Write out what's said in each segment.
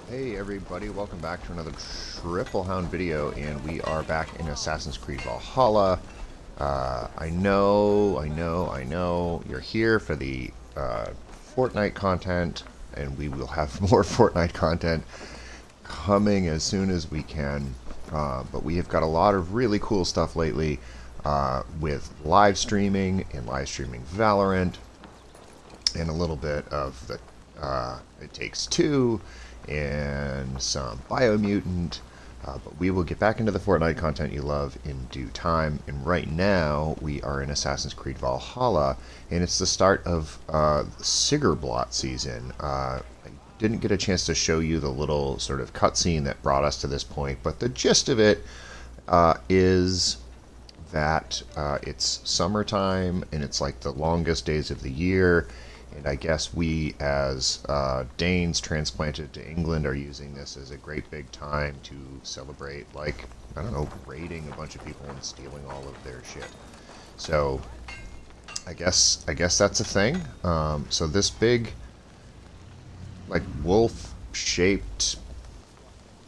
Hey everybody, welcome back to another Triple Hound video, and we are back in Assassin's Creed Valhalla. I know, you're here for the Fortnite content, and we will have more Fortnite content coming as soon as we can. But we have got a lot of really cool stuff lately with live streaming and live streaming Valorant, and a little bit of the It Takes Two, and some Biomutant, but we will get back into the Fortnite content you love in due time. And right now we are in Assassin's Creed Valhalla, and it's the start of the Sigrblot season. I didn't get a chance to show you the little sort of cutscene that brought us to this point, but the gist of it is that it's summertime, and it's like the longest days of the year. And I guess we, as Danes transplanted to England, are using this as a great big time to celebrate, like, I don't know, raiding a bunch of people and stealing all of their shit. So, I guess that's a thing. So this big, like, wolf-shaped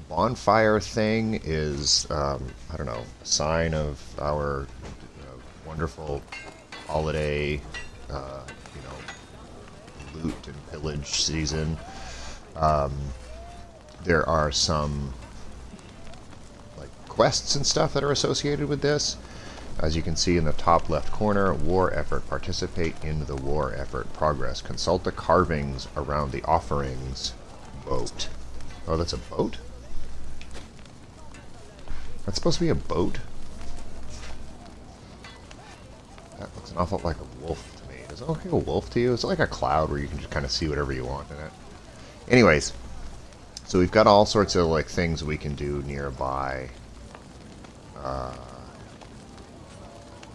bonfire thing is, I don't know, a sign of our wonderful holiday, loot and pillage season. There are some like quests and stuff that are associated with this. As you can see in the top left corner, war effort. Participate in the war effort. Progress. Consult the carvings around the offerings. Boat. Oh, that's a boat? That's supposed to be a boat? That looks an awful lot like a wolf. Does it look like a wolf to you? Is it like a cloud where you can just kind of see whatever you want in it? Anyways, so we've got all sorts of like things we can do nearby.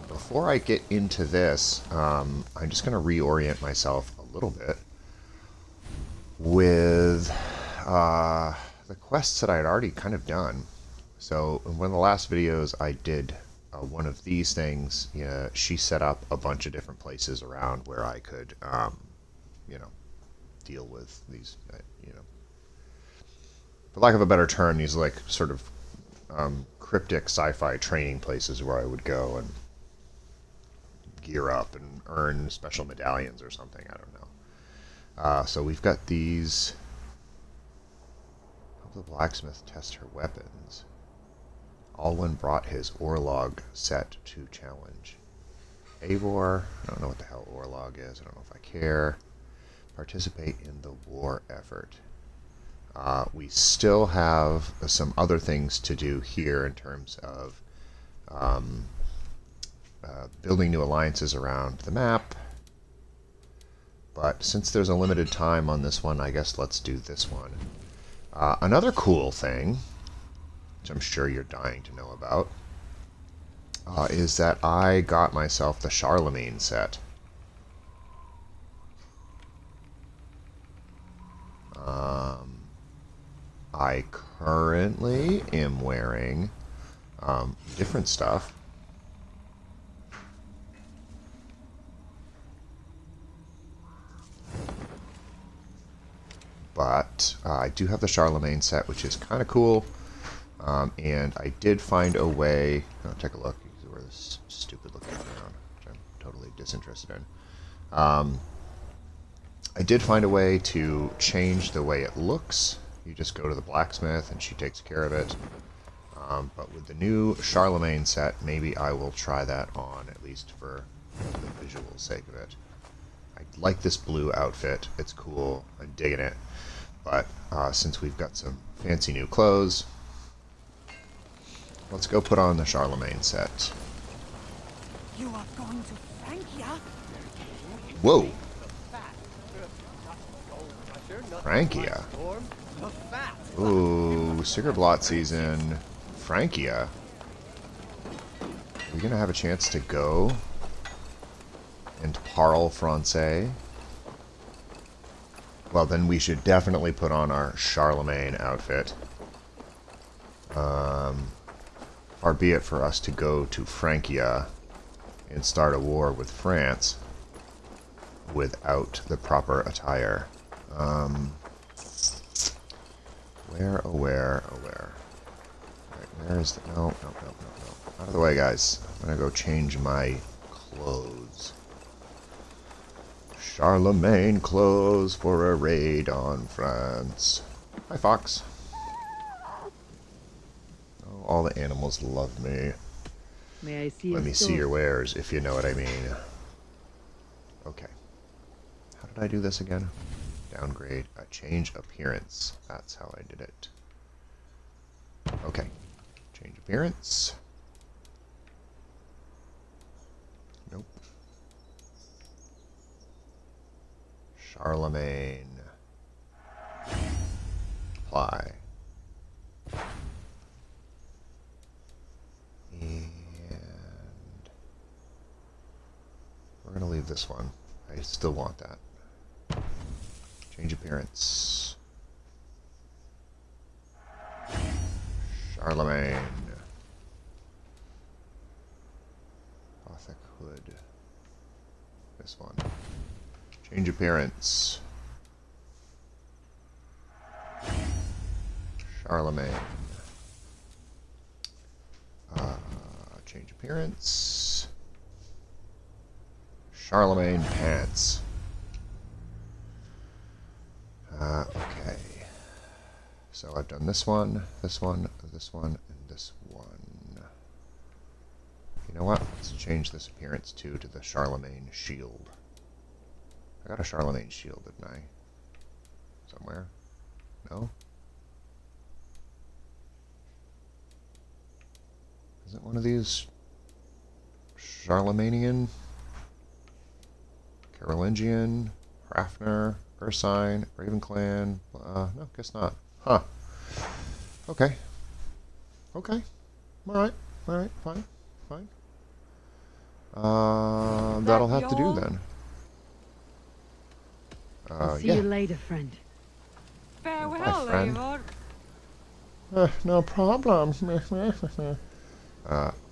Before I get into this, I'm just going to reorient myself a little bit with the quests that I had already kind of done. So in one of the last videos I did one of these things. She set up a bunch of different places around where I could, deal with these, for lack of a better term, these like sort of cryptic sci-fi training places where I would go and gear up and earn special medallions or something. I don't know. So we've got these. Help the blacksmith test her weapons. Alwyn brought his Orlog set to challenge. Eivor, I don't know what the hell Orlog is. I don't know if I care. Participate in the war effort. We still have some other things to do here in terms of building new alliances around the map. But since there's a limited time on this one, I guess let's do this one. Another cool thing, I'm sure you're dying to know about, is that I got myself the Charlemagne set. I currently am wearing different stuff. But I do have the Charlemagne set, which is kind of cool. And I did find a way. Oh, take a look. You wear this stupid looking crown, which I'm totally disinterested in. I did find a way to change the way it looks. You just go to the blacksmith and she takes care of it. But with the new Charlemagne set, maybe I will try that on, at least for the visual sake of it. I like this blue outfit. It's cool. I'm digging it. But since we've got some fancy new clothes, let's go put on the Charlemagne set. You are going to Francia? Whoa! Francia? Ooh, Sigrblot season. Francia? Are we gonna have a chance to go and parle Francais? Well, then we should definitely put on our Charlemagne outfit. Far be it for us to go to Francia and start a war with France without the proper attire. Where, oh where, oh where. Alright, where is the... No, no, no, no, no. Out of the way, guys. I'm gonna go change my clothes. Charlemagne clothes for a raid on France. Hi, Fox. Oh, all the animals love me. May I see Let me see your wares, if you know what I mean. Okay. How did I do this again? Downgrade. Change appearance. That's how I did it. Okay. Change appearance. Nope. Charlemagne. Apply. And we're going to leave this one. I still want that. Change appearance. Charlemagne. Gothic hood. This one. Change appearance. Charlemagne. Change appearance. Charlemagne pants. Okay. So I've done this one, this one, this one, and this one. You know what? Let's change this appearance to the Charlemagne shield. I got a Charlemagne shield, didn't I? Somewhere? No? Isn't one of these Charlemagnian? Carolingian? Hrafner? Ursine? Ravenclan? No, guess not. Huh. Okay. Okay. Alright. Alright. Fine. Fine. That'll have to do then. I'll see yeah. you later, friend. Farewell, Bye, friend. Eivor. No problem.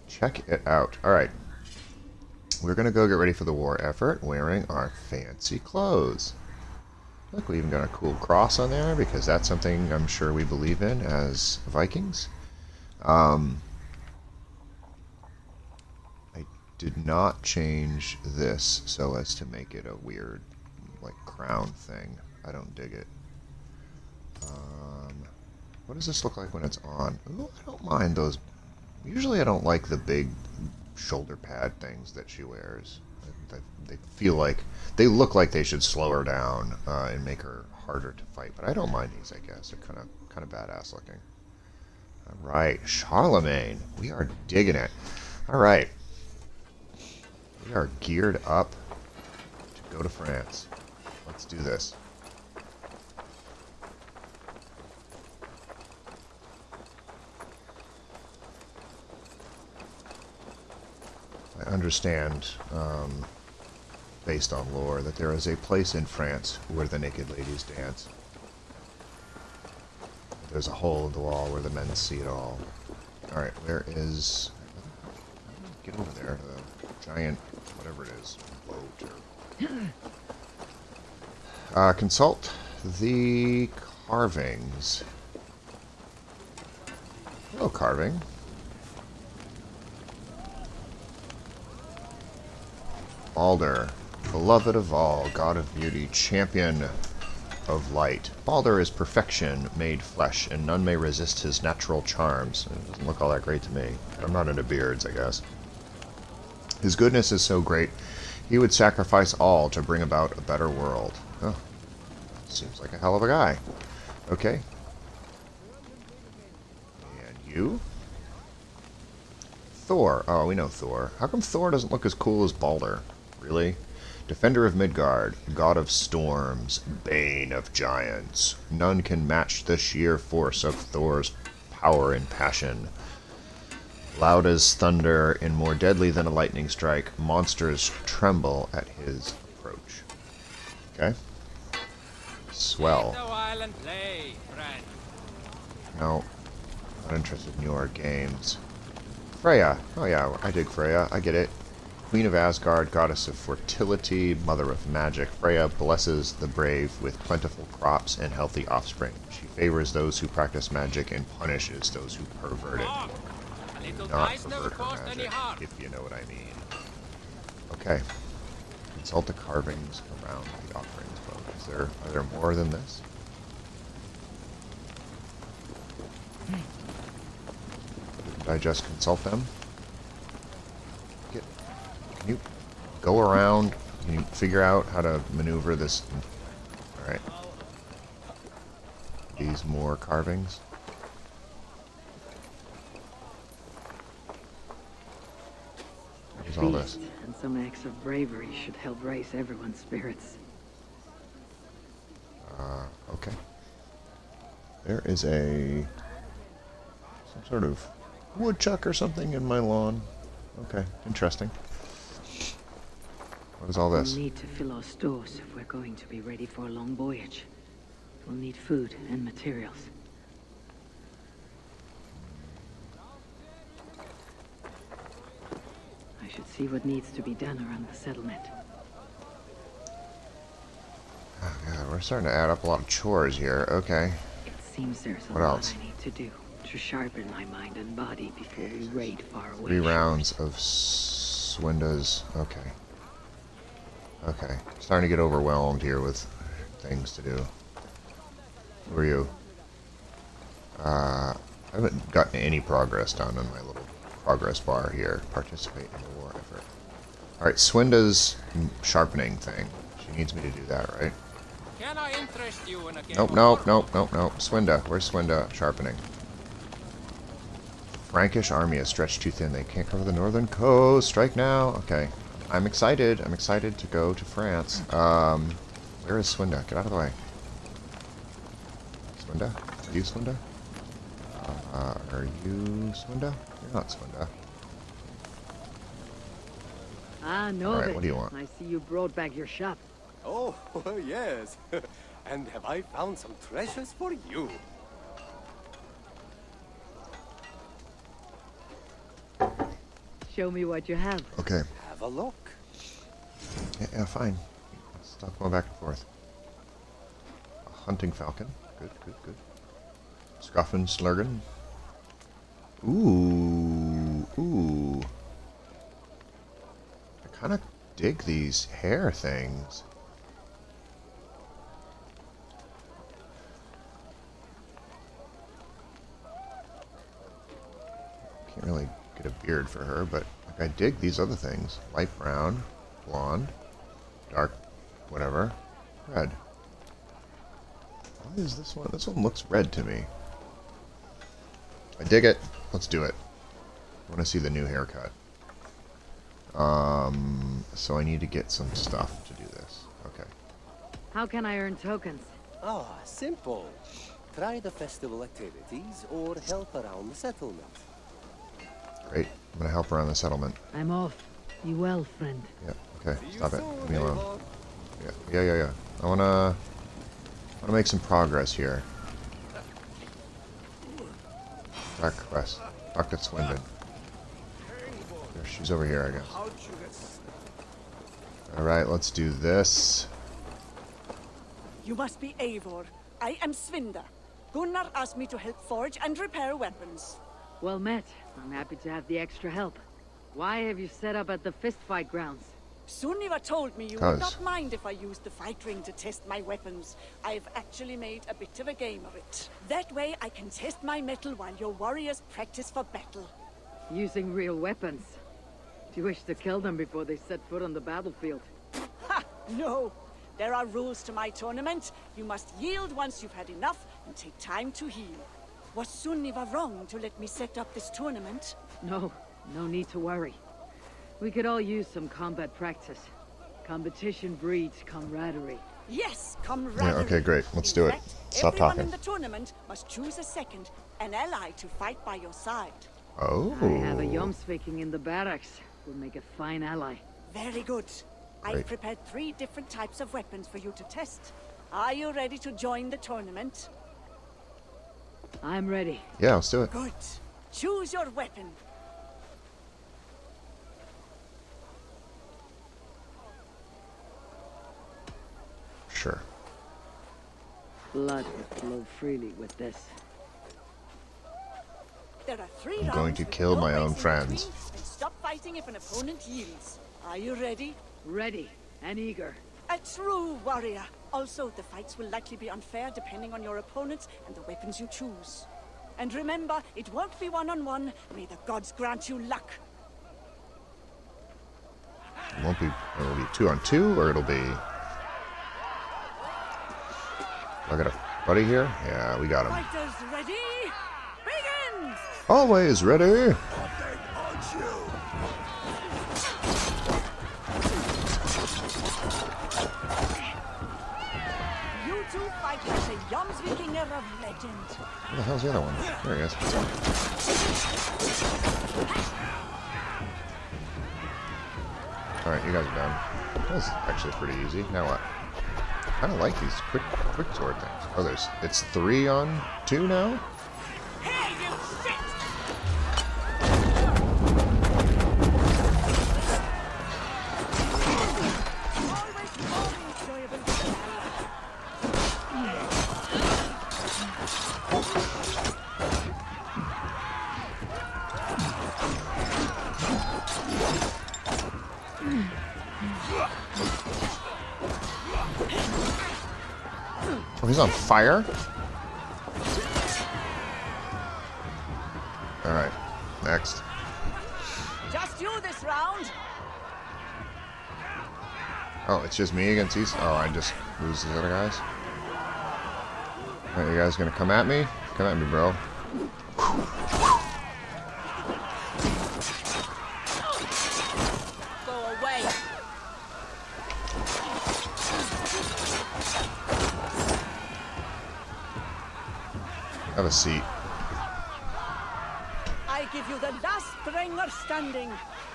Check it out. Alright. We're gonna go get ready for the war effort wearing our fancy clothes. Look, we even got a cool cross on there because that's something I'm sure we believe in as Vikings. I did not change this so as to make it a weird, like, crown thing. I don't dig it. What does this look like when it's on? Ooh, I don't mind those. Usually I don't like the big shoulder pad things that she wears. They feel like, they look like they should slow her down and make her harder to fight. But I don't mind these, I guess. They're kind of badass looking. All right, Charlemagne. We are digging it. All right. We are geared up to go to France. Let's do this. I understand, based on lore, that there is a place in France where the naked ladies dance. There's a hole in the wall where the men see it all. Alright, where is... How do I get over there? The giant, whatever it is, boat or... consult the carvings. Hello, carving. Balder, beloved of all, god of beauty, champion of light. Balder is perfection made flesh, and none may resist his natural charms. It doesn't look all that great to me. I'm not into beards, I guess. His goodness is so great, he would sacrifice all to bring about a better world. Oh, seems like a hell of a guy. Okay. And you? Thor. Oh, we know Thor. How come Thor doesn't look as cool as Balder? Really? Defender of Midgard, god of storms, bane of giants. None can match the sheer force of Thor's power and passion. Loud as thunder and more deadly than a lightning strike, monsters tremble at his approach. Okay. Swell. No, not interested in your games. Freya. Oh yeah, I dig Freya. I get it. Queen of Asgard, goddess of fertility, mother of magic, Freya blesses the brave with plentiful crops and healthy offspring. She favors those who practice magic and punishes those who pervert it. Do not pervert her magic, if you know what I mean. Okay. Consult the carvings around the offerings boat. Are there more than this? Did I just consult them? Can you go around? Can you figure out how to maneuver this? Alright. These more carvings. What's all this? And some acts of bravery should help raise everyone's spirits. Okay. There is some sort of woodchuck or something in my lawn. Okay, interesting. What is all this? We'll need to fill our stores if we're going to be ready for a long voyage. We'll need food and materials. I should see what needs to be done around the settlement. Oh, God, we're starting to add up a lot of chores here. Okay. It seems there's a What lot else? I need to do to sharpen my mind and body before we raid far away. 3 rounds of Swinda's. Okay. Okay. Starting to get overwhelmed here with things to do. Who are you? I haven't gotten any progress done on my little progress bar here. Participate in the war effort. Alright, Swinda's sharpening thing. She needs me to do that, right? Can I interest you in a game? Nope, nope, nope, nope, nope. Swinda. Where's Swinda sharpening? Frankish army is stretched too thin. They can't cover the northern coast. Strike now. Okay. I'm excited. I'm excited to go to France. Where is Swinda? Get out of the way. Swinda? Are you Swinda? Are you Swinda? You're not Swinda. Ah, no. Alright, what do you want? I see you brought back your shop. Oh, yes. And have I found some treasures for you? Show me what you have. Okay. Have a look. Yeah, fine. Stop going back and forth. A hunting falcon. Good, good, good. Scruffin Slurgan. Ooh. Ooh. I kind of dig these hair things. Can't really get a beard for her, but like, I dig these other things. Light brown, blonde, dark, whatever, red. Why is this one? This one looks red to me. I dig it. Let's do it. I want to see the new haircut. So I need to get some stuff to do this. Okay. How can I earn tokens? Ah, simple. Try the festival activities or help around the settlement. Great. I'm gonna help around the settlement. I'm off. Be well, friend. Yeah. Okay. See you Stop it. soon, Leave me alone. Eivor. Yeah. I wanna make some progress here. Dark quest. Bucket Swindon. There, she's over here, I guess. Alright, let's do this. You must be Eivor. I am Svinda. Gunnar asked me to help forge and repair weapons. Well met. I'm happy to have the extra help. Why have you set up at the fistfight grounds? Sunniva told me you would not mind if I used the fight ring to test my weapons. I've actually made a bit of a game of it. That way I can test my metal while your warriors practice for battle. Using real weapons. Do you wish to kill them before they set foot on the battlefield? Ha! No! There are rules to my tournament. You must yield once you've had enough and take time to heal. Was Sunniva wrong to let me set up this tournament? No need to worry. We could all use some combat practice. Competition breeds camaraderie. Yes, camaraderie. Yeah, okay, great. Let's do it. fact, Stop everyone talking. in the tournament must choose a second, an ally to fight by your side. Oh. I have a Jomsviking in the barracks. Will make a fine ally. Very good. I've Great. prepared 3 different types of weapons for you to test. Are you ready to join the tournament? I'm ready. Yeah, let's do it. Good. Choose your weapon. sure. Blood will flow freely with this. There are 3 I'm rounds going to with kill no my own breaks in friends. between, and stop fighting if an opponent yields. Are you ready? Ready and eager. A true warrior. Also, the fights will likely be unfair depending on your opponents and the weapons you choose. And remember, it won't be one-on-one. May the gods grant you luck. It won't be. It'll be 2-on-2, or it'll be. I got a buddy here. Yeah, we got him. Fighters ready? Begin! Always ready. You two fight like the Jomsvikinger of legend. Where the hell's the other one? There he is. Alright, you guys are done. That was actually pretty easy. Now what? I kind of like these quick sword things. Oh, it's 3-on-2 now? Hey, you shit! Always more enjoyable than Oh, he's on fire? Alright, next. just you this round. Oh, it's just me against these? Oh, I just lose these other guys? Alright, you guys gonna come at me? Come at me, bro. Go away. Have a seat. I give you the last bringer standing.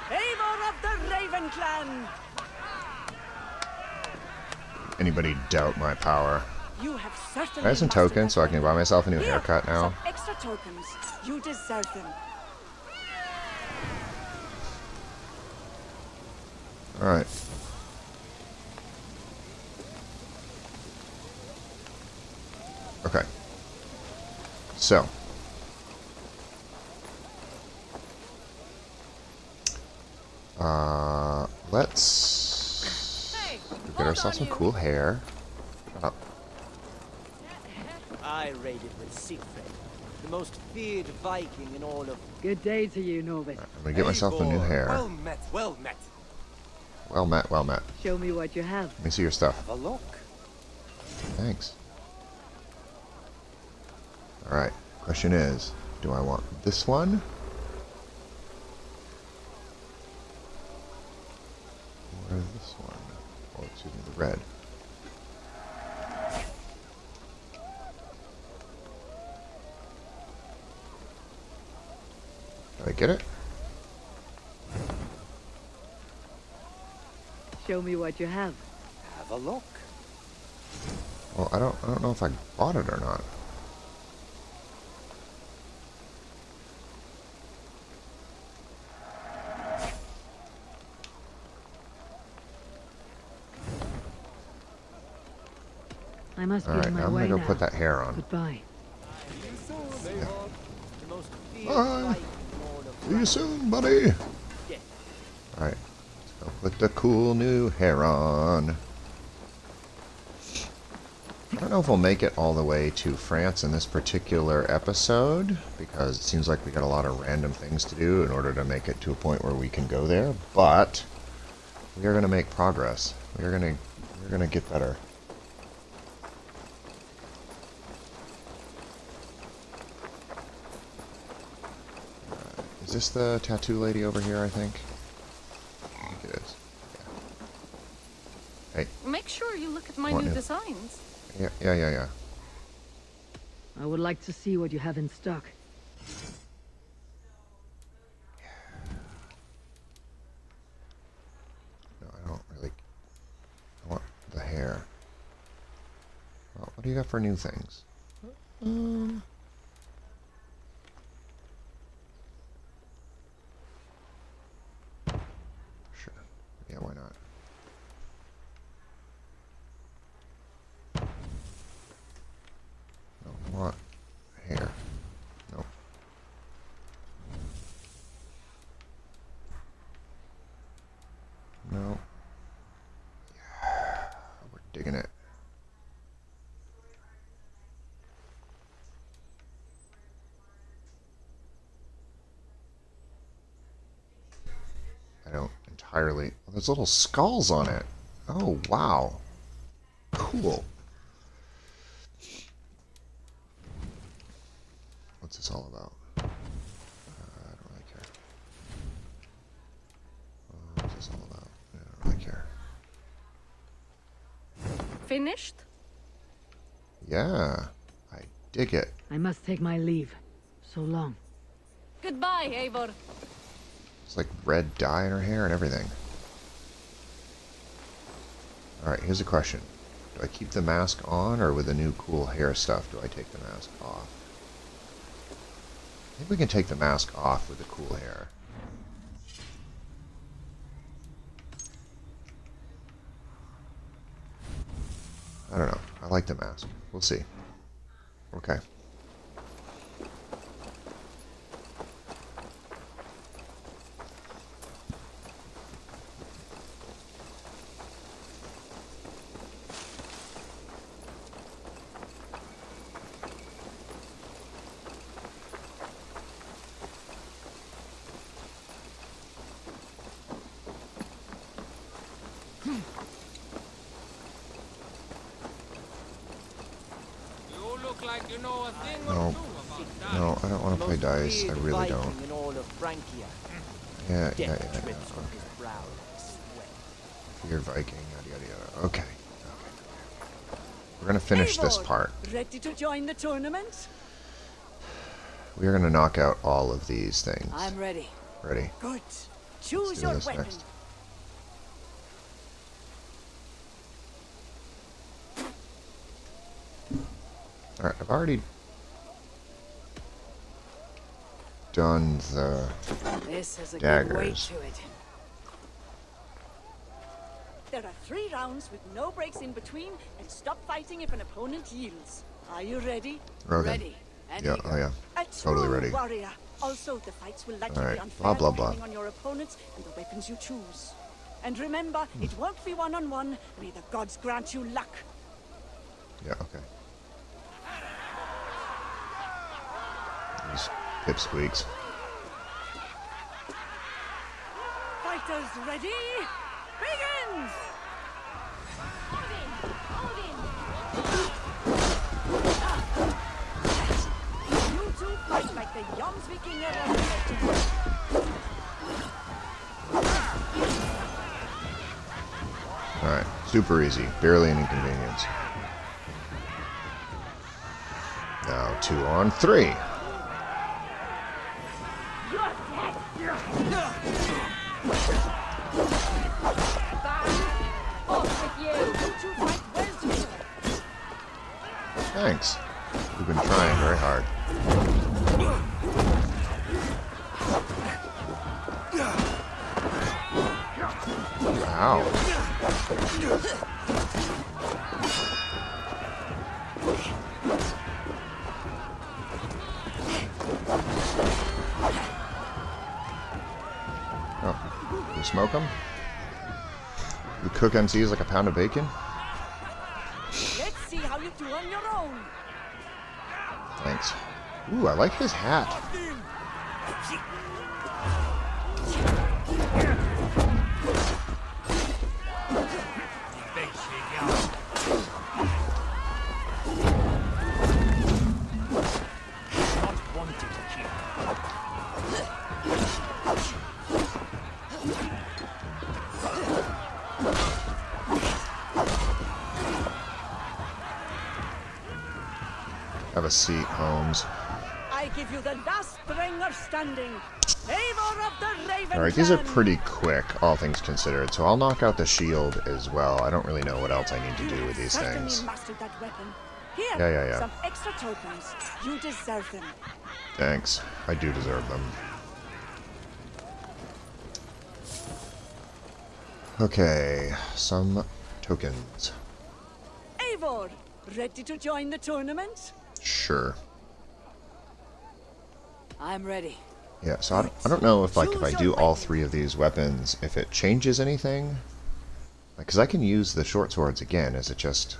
Eivor of the Raven Clan. Anybody doubt my power? You have certainly I have some mastered tokens so I can that buy myself a new Here, haircut now. some extra tokens. You deserve them. Alright. Okay. So. Let's get ourselves some cool hair. Shut up. I raided with Siegfried, the most feared Viking in all of... Good day to you, Norbit. I'm gonna get myself a new hair. Well met, well met. Well met, well met. Show me what you have. Let me see your stuff. Have a look. Thanks. Alright, question is, do I want this one? Or this one? Oh, excuse me, the red. Did I get it? Show me what you have. Have a look. Well, I don't know if I bought it or not. I must be Alright, on now my I'm way gonna go now. put that hair on. Goodbye. The most feared Bye. Viking in all of... See you soon, buddy! Yeah. Alright, let's go put the cool new hair on. I don't know if we'll make it all the way to France in this particular episode, because it seems like we got a lot of random things to do in order to make it to a point where we can go there, but we are going to make progress. We're going to get better. Is this the tattoo lady over here, I think? I think it is. Yeah. Hey. Make sure you look at my What new new? designs. Yeah. I would like to see what you have in stock. No, I don't really... I want the hair. Well, what do you got for new things? Sure. Yeah, why not? digging it. I don't entirely... Oh, there's little skulls on it. Oh, wow. Cool. What's this all about? I don't really care. What's this all about? I don't really care. Finished? Yeah, I dig it. I must take my leave. So long. Goodbye, Eivor. It's like red dye in her hair and everything. Alright, here's a question. Do I keep the mask on, or with the new cool hair stuff, do I take the mask off? I think we can take the mask off with the cool hair. I don't know. I like the mask. We'll see. Okay. Like you know a thing No. or two about that. No, I don't want to play dice. I really Viking don't. in all of Francia. Yeah. Death drips from his brow like sweat. Fear Viking, yada yada yada. Okay. We're gonna finish this Eivor, part. Ready to join the tournament? We're gonna knock out all of these things. I'm ready. Ready? Good. Let's Choose do your this weapon. next. Alright, I've already done the This has a daggers. good weight to it. There are 3 rounds with no breaks in between, and stop fighting if an opponent yields. Are you ready? Okay. Ready. And Yeah, eager. oh yeah. A Totally true ready. warrior. Also, the fights will likely Alright, be unfair blah, blah, blah. depending on your opponents and the weapons you choose. And remember, it won't be one-on-one. May the gods grant you luck. Yeah, okay. These pipsqueaks. Fighters ready? Begins! You two fight like the Jomsvikinger of the Alright, super easy. Barely an inconvenience. Now 2 on 3. Thanks. We've been trying very hard. Ow. Oh, you smoke them? You cook MCs like a pound of bacon? Let's see how you do on your own. Thanks. Ooh, I like his hat. Have a seat, Holmes. I give you the last ringer standing. Eivor of the Raven Alright, these are Clan. pretty quick, all things considered, so I'll knock out the shield as well. I don't really know what else I need to do with these Certainly things. mastered that weapon. Here, Yeah. some extra tokens. You deserve them. Thanks. I do deserve them. Okay, some tokens. Eivor, ready to join the tournament? Sure. I'm ready. Yeah, so I don't know if, like, if I do all 3 of these weapons, if it changes anything. Because I can use the short swords again. Is it just...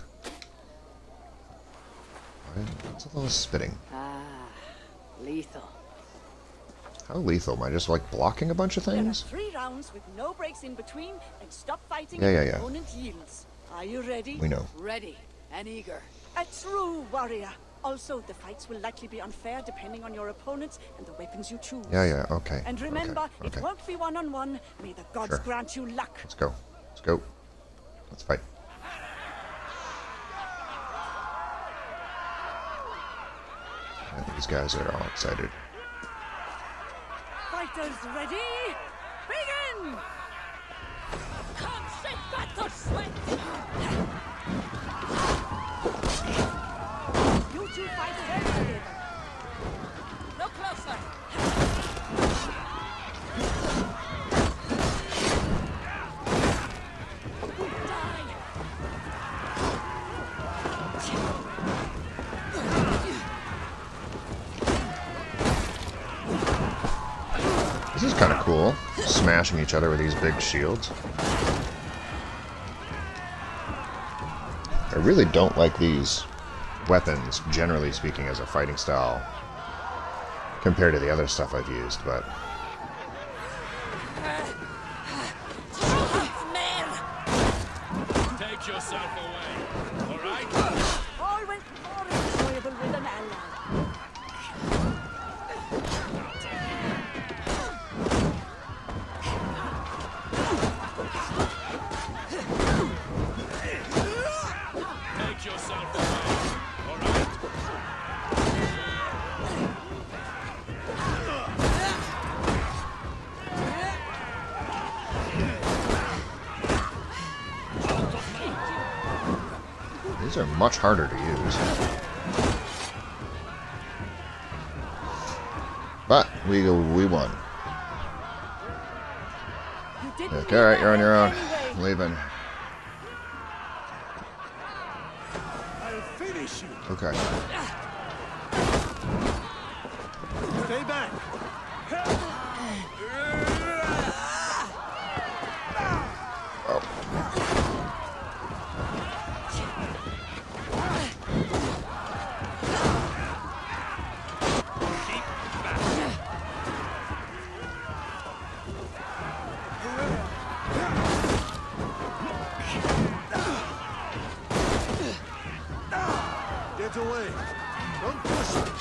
What's all this spitting? Ah, lethal. How lethal? Am I just like blocking a bunch of things? There are 3 rounds with no breaks in between, and stop fighting Yeah, if yeah, the yeah. opponent yields. Are you ready? We know. Ready and eager. A true warrior. Also, the fights will likely be unfair depending on your opponents and the weapons you choose. Yeah, yeah, okay. And remember, okay, it okay. won't be one-on-one. May the gods Sure. grant you luck. Let's go. Let's go. Let's fight. And these guys are all excited. Fighters ready? Begin! Come, shake battle sweat! You two fight well together. No closer. This is kind of cool. Smashing each other with these big shields. I really don't like these weapons, generally speaking, as a fighting style compared to the other stuff I've used, but... Take yourself away, alright? All went more enjoyable with an ally. Take yourself away, alright? These are much harder to use. But we won. You didn't Okay, alright, you're on your own. anyway. I'm leaving. I'll finish you. Okay. Stay back. Oh. Get away. Don't push it.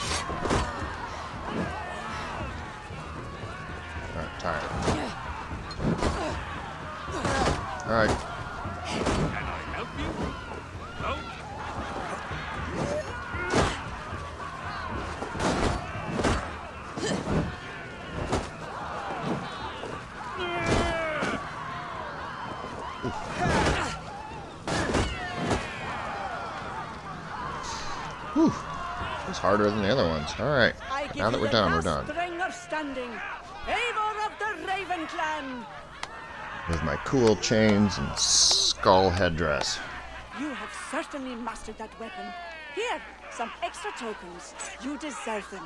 Alright, tired. Alright. Can I help you? No? Whew. It's harder than the other ones. Alright. I give Now that you we're the done, we're last done. Ringer standing. Eivor of the Raven Clan. With my cool chains and skull headdress. You have certainly mastered that weapon. Here, some extra tokens. You deserve them.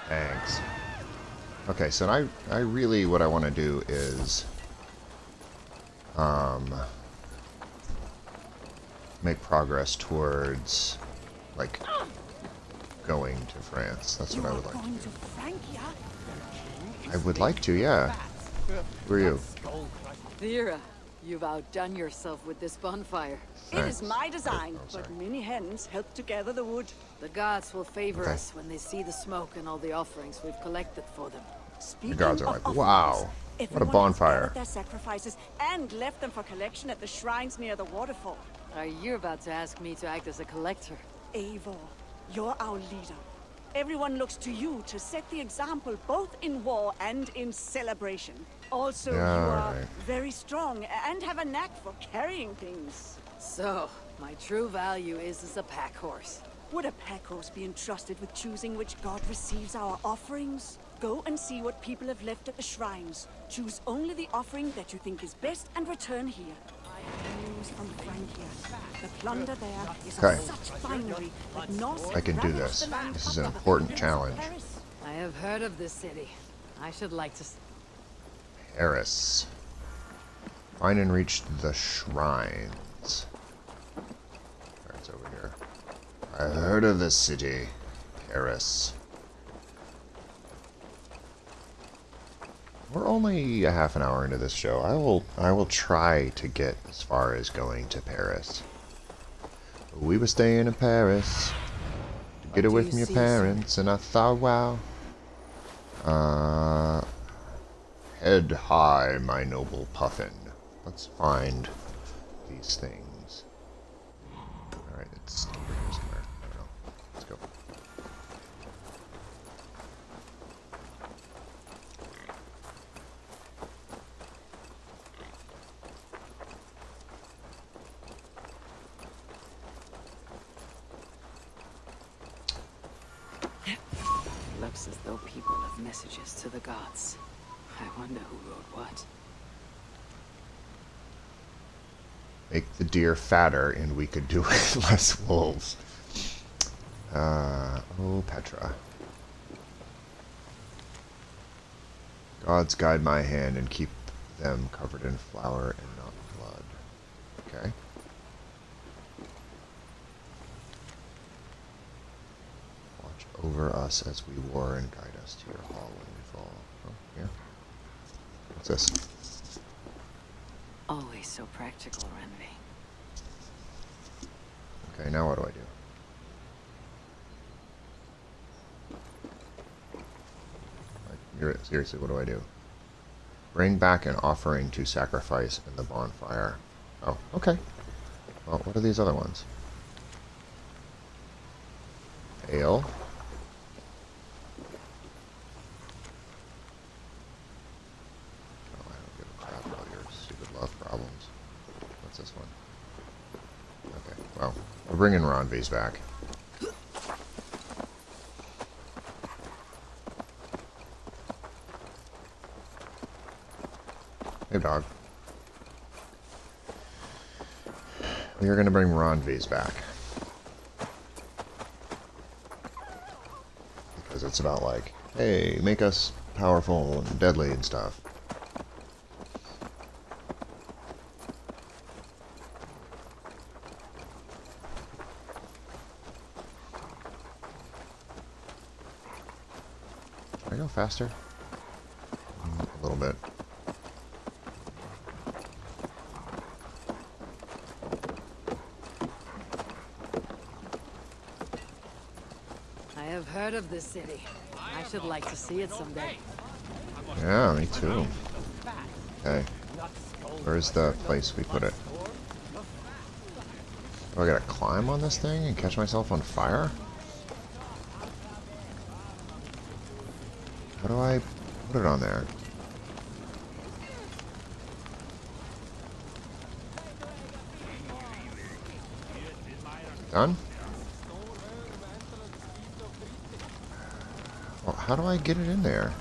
Thanks. Okay, so I really, what I want to do is make progress towards, like, going to France. That's what I would like to Going do. to Francia? I would like to, yeah. Who are you? Thera, you've outdone yourself with this bonfire. It is Thanks. my design, Oh, but sorry. many hens help to gather the wood. The gods will favor Okay. us when they see the smoke and all the offerings we've collected for them. Speaking The gods are of like, offerings, wow, what a everyone has bonfire. gathered their sacrifices and left them for collection at the shrines near the waterfall. Are you about to ask me to act as a collector? Eivor, you're our leader. Everyone looks to you to set the example both in war and in celebration. Also, Yeah, you are right. very strong and have a knack for carrying things. So, my true value is as a pack horse. Would a pack horse be entrusted with choosing which god receives our offerings? Go and see what people have left at the shrines. Choose only the offering that you think is best and return here. I have news from Francia. The plunder there is Okay. of such finery that Norse I can do ravaged this. the land This for is an other. Have you important been to challenge. Paris? I have heard of this city. I should like to... Paris. Find and reach the shrines. Alright, it's over here. I heard of this city. Paris. We're only a half an hour into this show. I will try to get as far as going to Paris. We were staying in Paris to get away from your parents, and I thought, wow. Head high, my noble puffin. Let's find these things. Alright, it's over here somewhere. I don't know. Let's go. Looks as though people have messages to the gods. I wonder who wrote what. Make the deer fatter, and we could do with less wolves. Oh, Petra. Gods guide my hand and keep them covered in flour and not blood. Okay. Watch over us as we war and guide us to your hall when we fall. Oh, here. What's this? Always so practical, Renly. Okay, now what do I do? Like, seriously, what do I do? Bring back an offering to sacrifice in the bonfire. Oh, okay. Well, what are these other ones? Ale. Oh, I don't give a crap about your stupid love problems. What's this one? Okay, well, we're bringing Ronvi's back. Hey, dog. We are going to bring Ronvi's back. Because it's about like, hey, make us powerful and deadly and stuff. Can I go faster? A little bit. I have heard of this city. I should like to see it someday. Yeah, me too. Okay. Where's the place we put it? Oh, I gotta climb on this thing and catch myself on fire? How do I put it on there? Done? Well, how do I get it in there?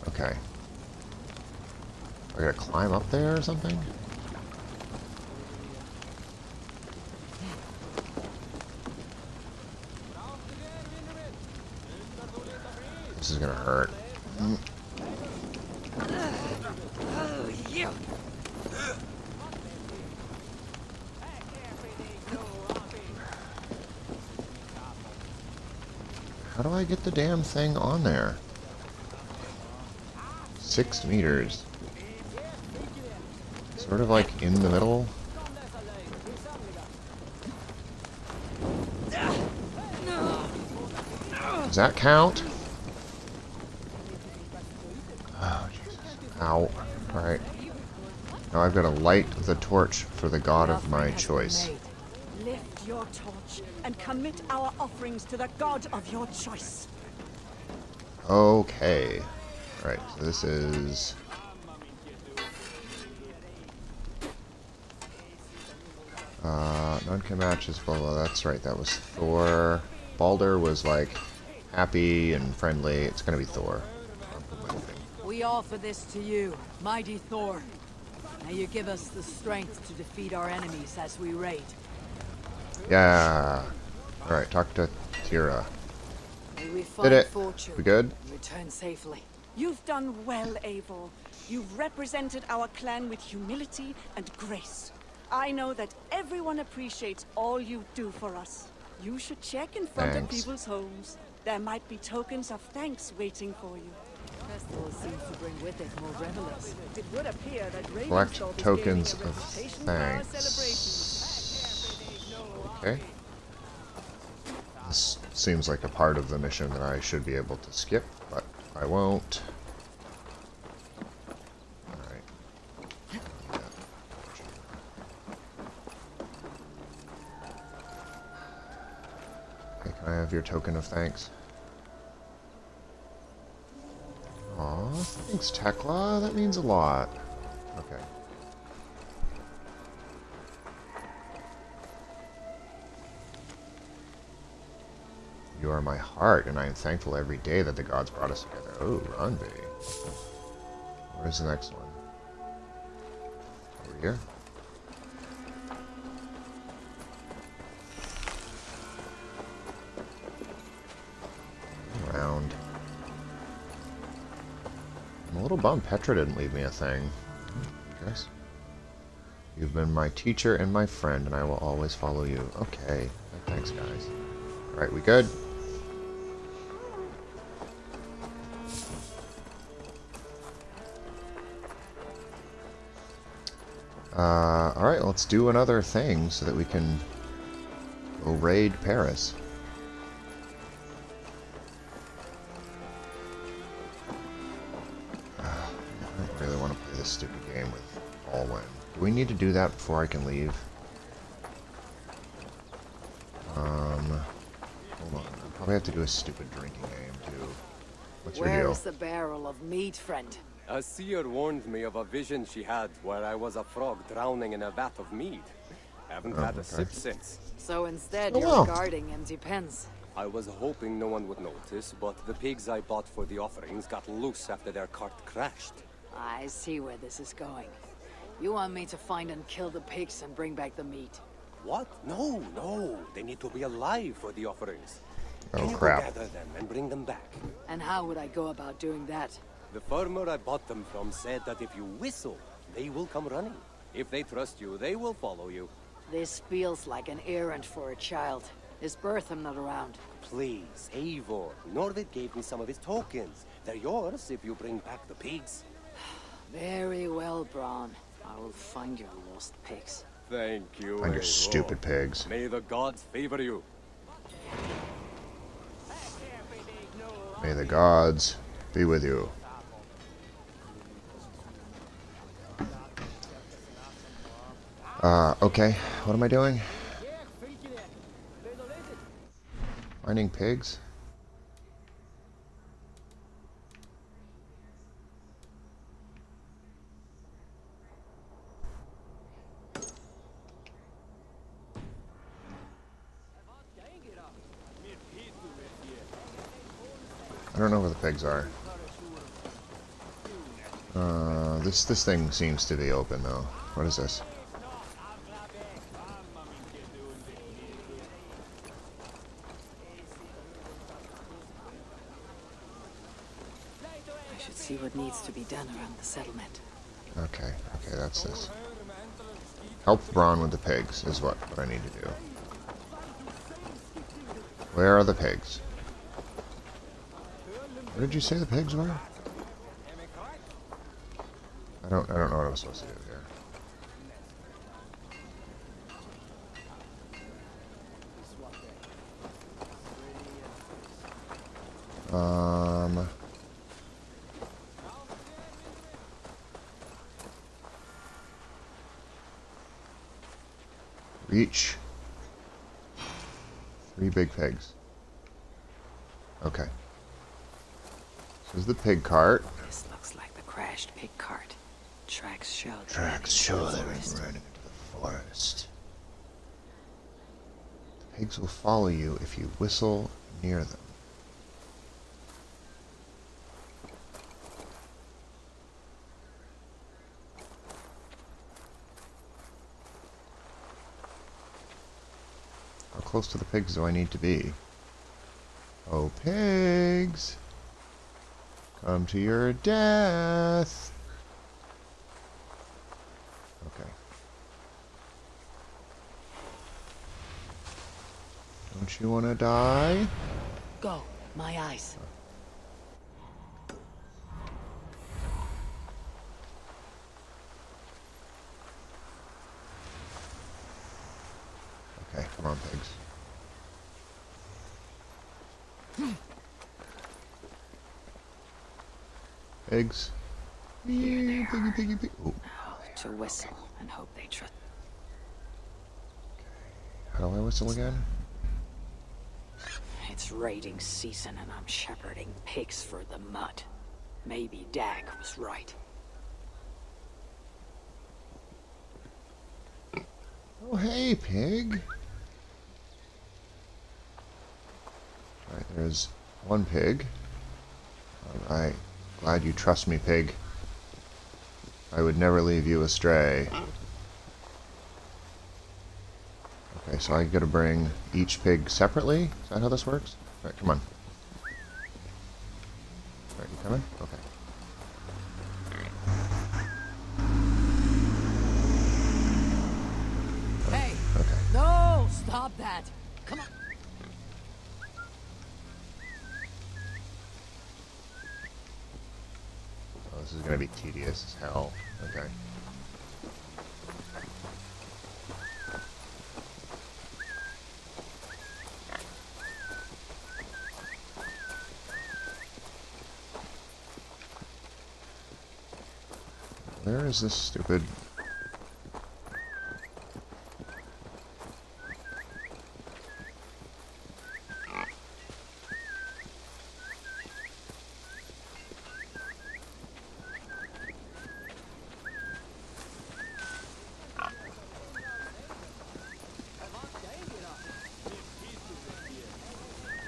Okay. I gotta climb up there or something? This is gonna hurt. How do I get the damn thing on there? 6 meters. Sort of like in the middle. Does that count? Oh, Jesus. Ow. Alright. Now I've got to light the torch for the god of my choice. Lift your torch and commit our offerings to the god of your choice. Okay. Alright, so this is... none can match his blah blah. That's right, that was Thor. Balder was like happy and friendly. It's gonna be Thor. We offer this to you, mighty Thor. May you give us the strength to defeat our enemies as we raid. Yeah. Alright, talk to Tira. May we Did find it. fortune. We good? And return safely. You've done well, Eivor. You've represented our clan with humility and grace. I know that everyone appreciates all you do for us. You should check in front of Thanks. people's homes. There might be tokens of thanks waiting for you. Festival seems to bring with it more revelers. It would appear that Collect Ravenstorm is tokens gaining a of reputation for our thanks. celebrations. Okay. This seems like a part of the mission that I should be able to skip, but I won't. Alright. Okay, can I have your token of thanks? Aw, thanks, Tekla. That means a lot. Okay. You are my heart, and I am thankful every day that the gods brought us together. Oh, Ranvi. Where's the next one? Over here? Around. I'm a little bummed Petra didn't leave me a thing. Guess. You've been my teacher and my friend, and I will always follow you. Okay. Thanks, guys. Alright, we good? Alright, let's do another thing so that we can go raid Paris. I don't really want to play this stupid game with Alwyn. Do we need to do that before I can leave? Hold on. I'll probably have to do a stupid drinking game, too. What's your deal? Where's the barrel of meat, friend? A seer warned me of a vision she had where I was a frog drowning in a vat of mead. Haven't had a sip since. So instead, Oh, you're wow. guarding empty pens. I was hoping no one would notice, but the pigs I bought for the offerings got loose after their cart crashed. I see where this is going. You want me to find and kill the pigs and bring back the meat. What? No, no. They need to be alive for the offerings. Oh, Can you crap. go gather them and bring them back? And how would I go about doing that? The farmer I bought them from said that if you whistle, they will come running. If they trust you, they will follow you. This feels like an errand for a child. Is Bertham not around? Please, Eivor. Norvid gave me some of his tokens. They're yours if you bring back the pigs. Very well, Braun. I will find your lost pigs. Thank you, Find your Eivor. stupid pigs. May the gods favor you. May the gods be with you. Okay. What am I doing? Finding pigs? I don't know where the pigs are. This thing seems to be open though. What is this? I should see what needs to be done around the settlement. Okay, that's this. Help Braun with the pigs is what I need to do. Where are the pigs? Where did you say the pigs were? I don't know what I'm supposed to do here. Reach 3 big pigs. Okay. This is the pig cart. This looks like the crashed pig cart. Tracks show. Tracks show they were running into the forest. The pigs will follow you if you whistle near them. close to the pigs do I need to be? Oh, pigs! Come to your death! Okay. Don't you want to die? Go, my eyes. Okay, come on, pigs. Pigs. Piggy, piggy, piggy, piggy. Ooh. To whistle and hope they trust. How do I whistle again? It's raiding season and I'm shepherding pigs for the mud. Maybe Dag was right. Oh, hey, pig. Alright, there's one pig. Alright. Glad you trust me, pig. I would never leave you astray. Okay, so I gotta bring each pig separately? Is that how this works? Alright, come on. Alright, you coming? Okay. Hey! Okay. No! Stop that! Come on! Oh, this is gonna be tedious as hell. Okay. Where is this stupid...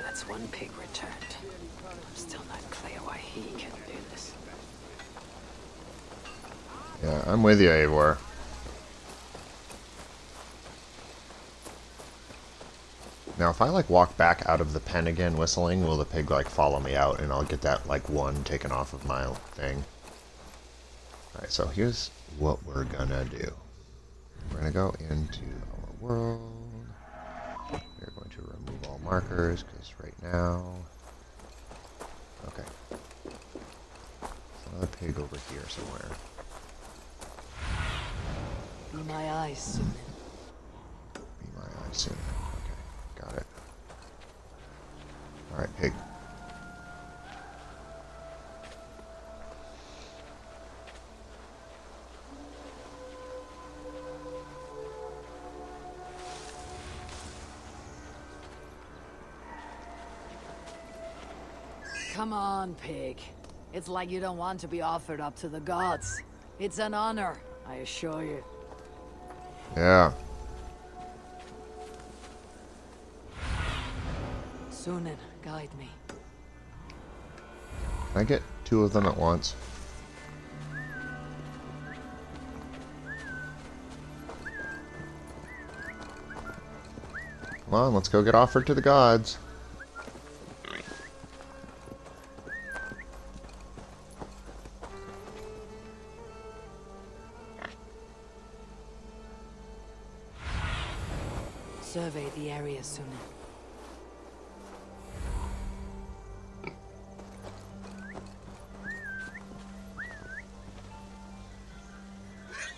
That's one pig returned. I'm still not clear why he can do this. Yeah, I'm with you, Eivor. Now, if I, like, walk back out of the pen again whistling, will the pig, like, follow me out and I'll get that, like, one taken off of my thing? Alright, so here's what we're gonna do. We're gonna go into our world. We're going to remove all markers, because right now... Okay. There's another pig over here somewhere. Be my eyes, Sunan. Be my eyes soon. Okay, got it. Alright, pig. Come on, pig. It's like you don't want to be offered up to the gods. It's an honor, I assure you. Yeah. Sunan, guide me. Can I get two of them at once? Come on, let's go get offered to the gods. Survey the area, Sunan.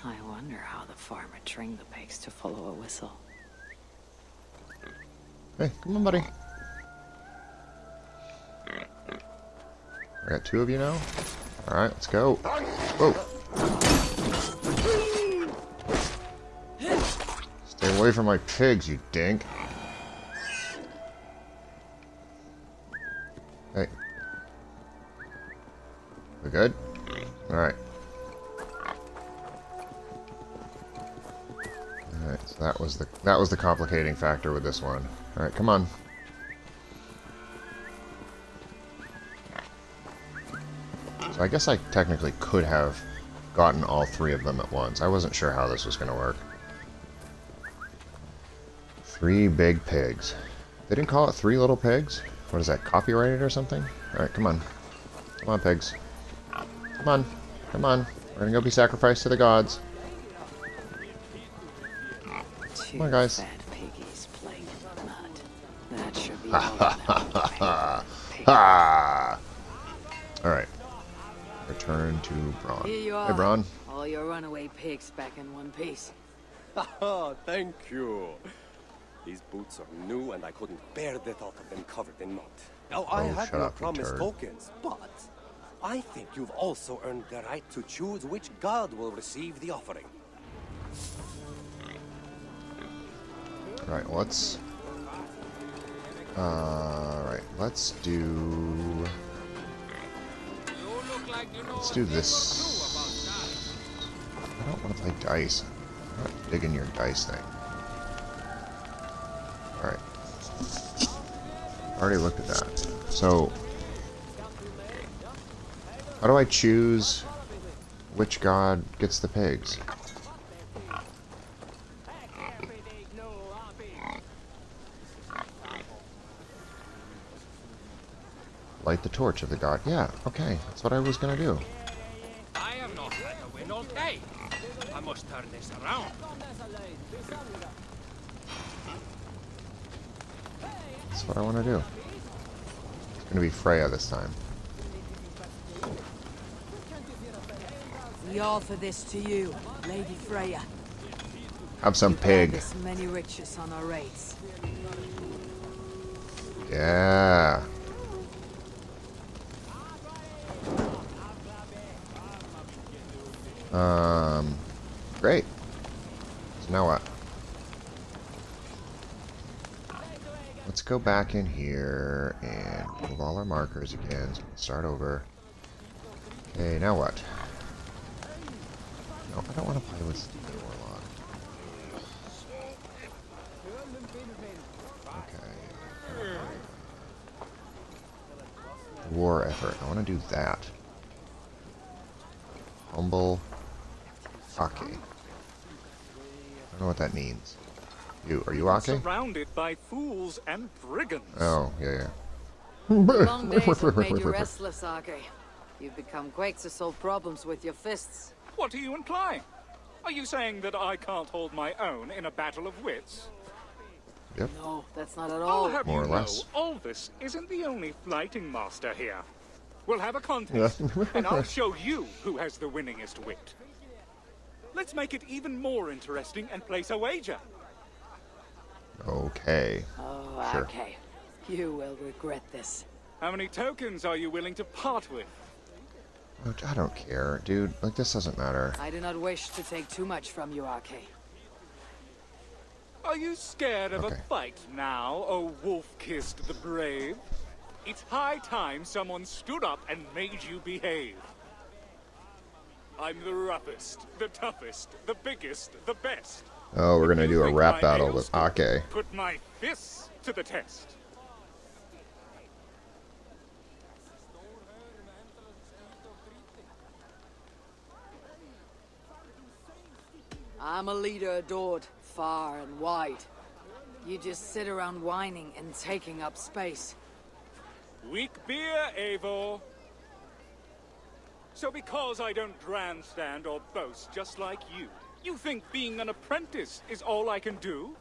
I wonder how the farmer trained the pigs to follow a whistle. Hey, come on, buddy. I got two of you now. Alright, let's go. Whoa. Stay away from my pigs, you dink. Hey. We good? Alright. Alright, so that was the complicating factor with this one. Alright, come on. So I guess I technically could have gotten all three of them at once. I wasn't sure how this was going to work. 3 big pigs. They didn't call it 3 little pigs? What is that, copyrighted or something? Alright, come on. Come on, pigs. Come on. Come on. We're gonna go be sacrificed to the gods. Come on, guys. Fat piggies playing in the mud. That should be all. Ha! Alright. Return to Braun. Here you are. Hey, Braun. All your runaway pigs back in one piece. Oh, thank you. These boots are new, and I couldn't bear the thought of them covered in mud. Now, I had shut no up, you promised turd. tokens, but I think you've also earned the right to choose which god will receive the offering. Alright, let's... Alright, let's do... Let's do this. I don't want to play dice. I'm not digging your dice thing. Alright. Already looked at that. So, how do I choose which god gets the pigs? Light the torch of the god. Yeah, okay. That's what I was gonna do. I have not had a win all day. I must turn this around. That's what I want to do. It's gonna be Freya this time. We offer this to you, Lady Freya. Have some You grant pig. This many riches on our rates. Yeah. Great. So now what? Let's go back in here and move all our markers again. So we can start over. Okay, now what? No, I don't want to play with Steve Warlock. Okay. War effort. I want to do that. Humble. Ake. I don't know what that means. Are you Ake? Surrounded by fools and brigands. Oh, yeah. Long days have made you restless, Ake. You've become quick to solve problems with your fists. What are you implying? Are you saying that I can't hold my own in a battle of wits? Yep. No, that's not at I'll all. have More you or less. know, Alvis isn't the only flighting master here. We'll have a contest, and I'll show you who has the winningest wit. Let's make it even more interesting and place a wager. Okay. Oh, Sure. Ake. You will regret this. How many tokens are you willing to part with? Oh, I don't care, dude. Like, this doesn't matter. I do not wish to take too much from you, Ake. Are you scared of Okay. a fight now, oh wolf-kissed the brave? It's high time someone stood up and made you behave. I'm the roughest, the toughest, the biggest, the best. Oh, we're gonna You do a think rap my battle nails with Ake. Put my fists to the test. I'm a leader adored, far and wide. You just sit around whining and taking up space. Weak beer, Eivor. So because I don't grandstand or boast just like you, you think being an apprentice is all I can do?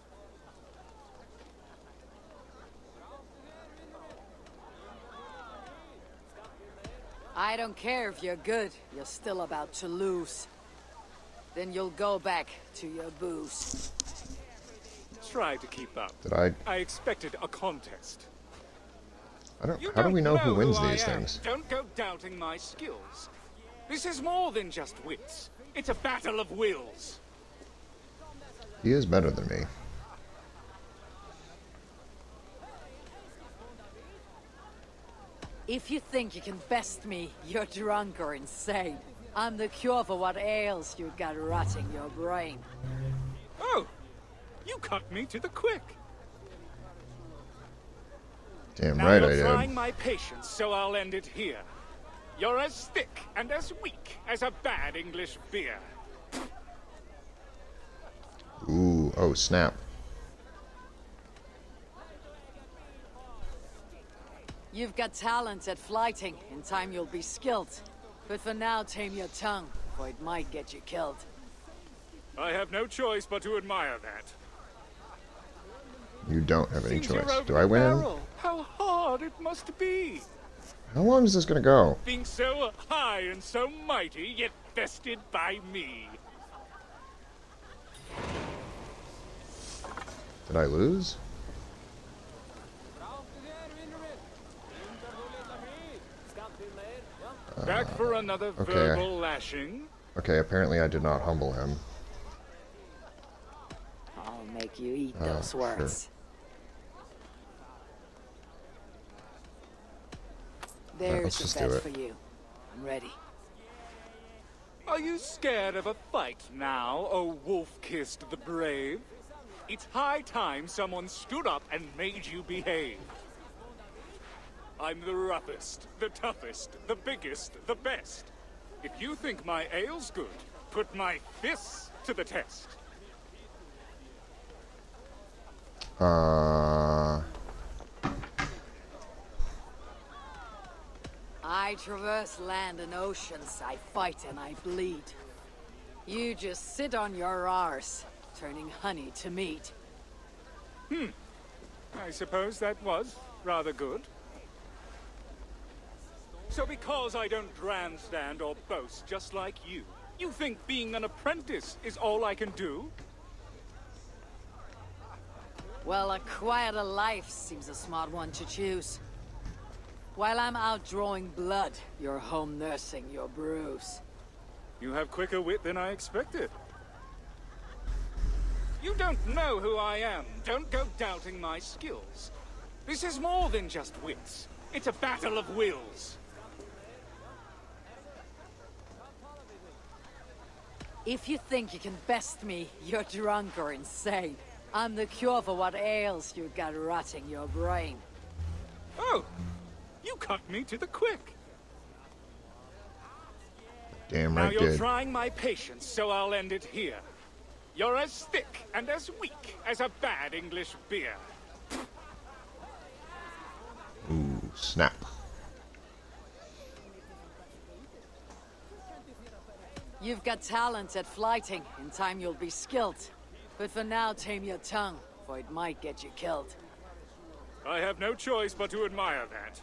I don't care if you're good, you're still about to lose. Then you'll go back to your booze. Try to keep up. Did I? I expected a contest. I don't. You How do we know who wins I these am. things? Don't go doubting my skills. This is more than just wits. It's a battle of wills. He is better than me. If you think you can best me, you're drunk or insane. I'm the cure for what ails you got rotting your brain. Oh, you cut me to the quick. Damn Now right you're I did. trying my patience, so I'll end it here. You're as thick and as weak as a bad English beer. Ooh, oh snap. You've got talent at flighting. In time you'll be skilled. But for now, tame your tongue, or it might get you killed. I have no choice but to admire that. You don't have any Seems you're choice. over Do I the win? barrel. How hard it must be. How long is this gonna go? Being so high and so mighty, yet bested by me. Did I lose? Back for another okay. verbal lashing. Okay, apparently I did not humble him. I'll make you eat those words. Sure. There's let's the just bet do it. for you. I'm ready. Are you scared of a fight now, O wolf-kissed the brave? It's high time someone stood up and made you behave. I'm the roughest, the toughest, the biggest, the best. If you think my ale's good, put my fists to the test. I traverse land and oceans, I fight and I bleed. You just sit on your arse, turning honey to meat. I suppose that was rather good. So because I don't grandstand or boast just like you, you think being an apprentice is all I can do? Well, a quieter life seems a smart one to choose. While I'm out drawing blood, you're home nursing your bruise. You have quicker wit than I expected. You don't know who I am. Don't go doubting my skills. This is more than just wits. It's a battle of wills. If you think you can best me, you're drunk or insane. I'm the cure for what ails you got rotting your brain. Oh, you cut me to the quick. Damn Now right you're did. trying my patience, so I'll end it here. You're as thick and as weak as a bad English beer. Ooh, snap. You've got talent at flighting. In time you'll be skilled. But for now, tame your tongue, for it might get you killed. I have no choice but to admire that.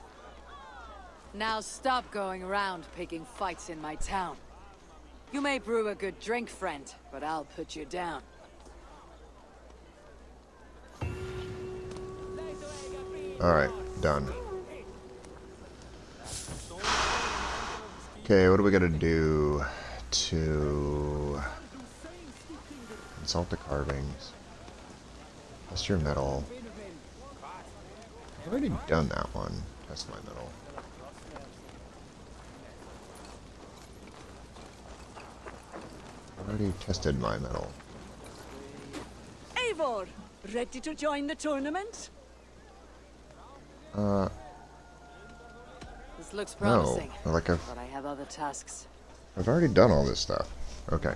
Now stop going around picking fights in my town. You may brew a good drink, friend, but I'll put you down. Alright, done. Okay, what do we gotta do to consult the carvings? Test your metal. I've already done that one. Test my metal. I've already tested my metal. Eivor, ready to join the tournament? This looks promising, No, like but I have other tasks. I've already done all this stuff. Okay.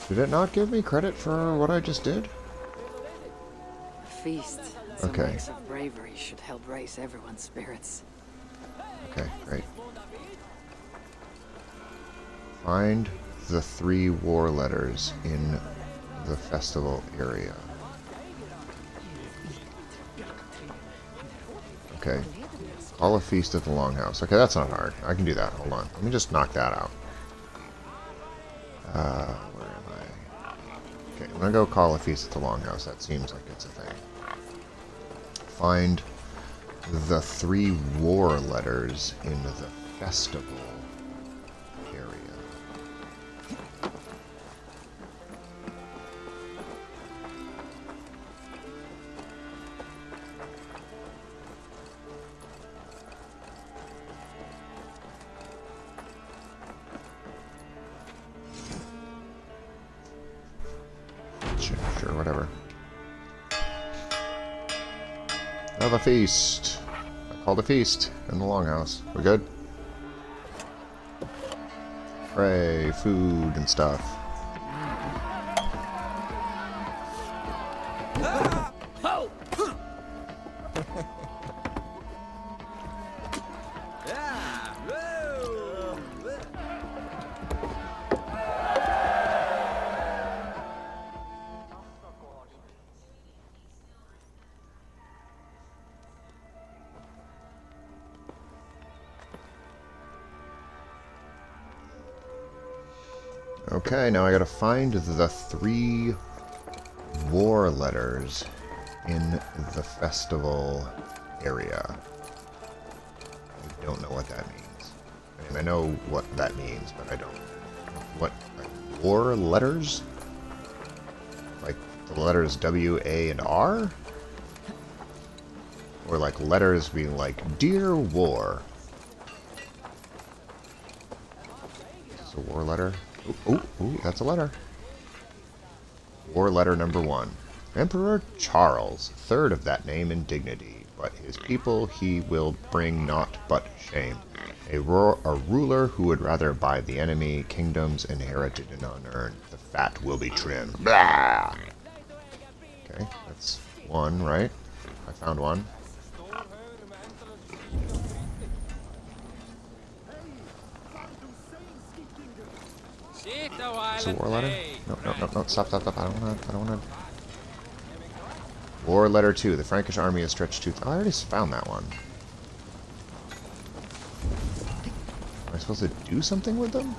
Did it not give me credit for what I just did? A feast. Some Okay. acts of bravery should help raise everyone's spirits. Okay, great. Find the 3 war letters in the festival area. Okay. Call a feast at the Longhouse. Okay, that's not hard. I can do that. Hold on. Let me just knock that out. Where am I? Okay, I'm gonna go call a feast at the Longhouse. That seems like it's a thing. Find the 3 war letters in the festival area. Sure, whatever. Have a feast. I called a feast in the Longhouse. We good? Hooray, food and stuff. Okay, now I gotta find the 3 war letters in the festival area. I don't know what that means. I mean, I know what that means, but I don't. What, like, war letters? Like the letters W, A, and R? Or like letters being like, Dear War. Is this a war letter? Ooh, that's a letter. War letter number 1. Emperor Charles, third of that name in dignity, but his people he will bring naught but shame. A ruler who would rather buy the enemy, kingdoms inherited and unearned. The fat will be trimmed. Blah! Okay, that's 1, right? I found 1. Is it a war letter? No, stop. I don't wanna. War letter 2. The Frankish army is stretched too... Oh, I already found that one. Am I supposed to do something with them?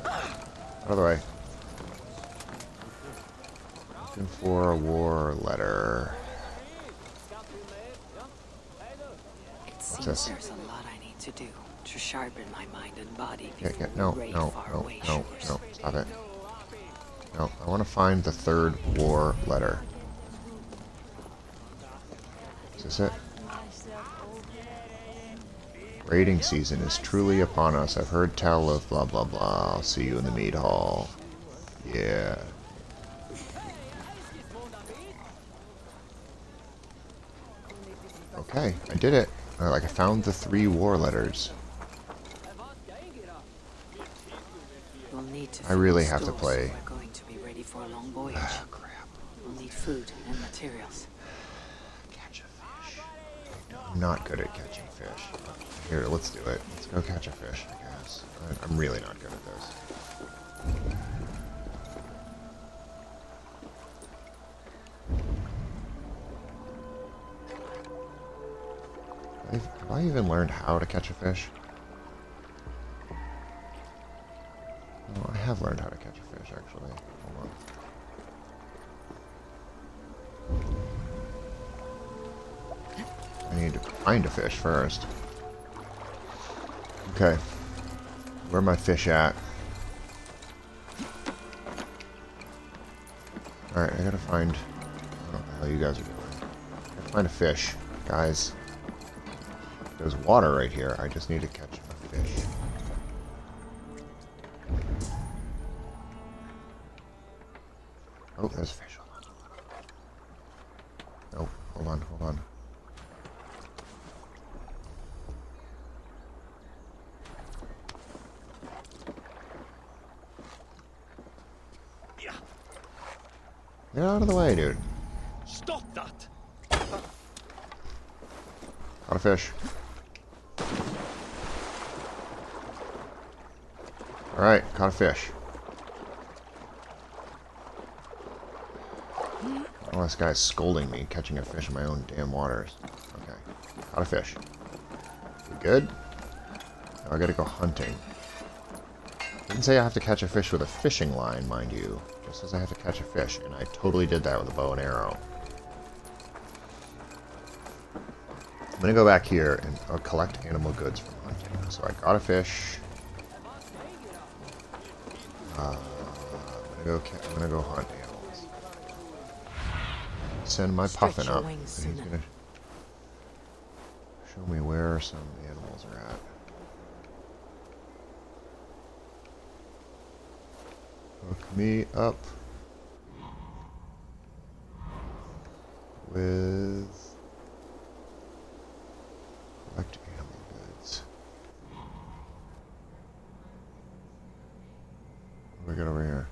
Out of the way. Looking for a war letter. It seems there's a lot I need to do to sharpen my mind and body. No, stop it. No, I want to find the 3rd war letter. Is this it? Raiding season is truly upon us. I've heard tell of blah blah blah. I'll see you in the mead hall. Yeah. Okay, I did it. I found the 3 war letters. I really have to play. We're going to be ready for a long voyage. Crap. We'll need food and materials. Catch a fish. I'm not good at catching fish. Here, let's do it. Let's go catch a fish, I guess. I'm really not good at this. Have I even learned how to catch a fish? Oh, I have learned how to catch a fish, actually. Hold on. I need to find a fish first. Okay. Where are my fish at? Alright, I gotta find... I don't know what the hell you guys are doing. I gotta find a fish, guys. There's water right here. I just need to catch a fish. Oh, there's a fish. Oh, hold on. Get out of the way, dude. Stop that! Caught a fish. Alright, caught a fish. Oh, this guy's scolding me, catching a fish in my own damn waters. Okay, caught a fish. We good? Now I gotta go hunting. Didn't say I have to catch a fish with a fishing line, mind you. Just says I have to catch a fish, and I totally did that with a bow and arrow. I'm gonna go back here and I'll collect animal goods from hunting. So I got a fish. I'm gonna go hunt animals. Send my puffin up, and he's gonna show me where some animals are at. Hook me up with collect animal goods. we got over here?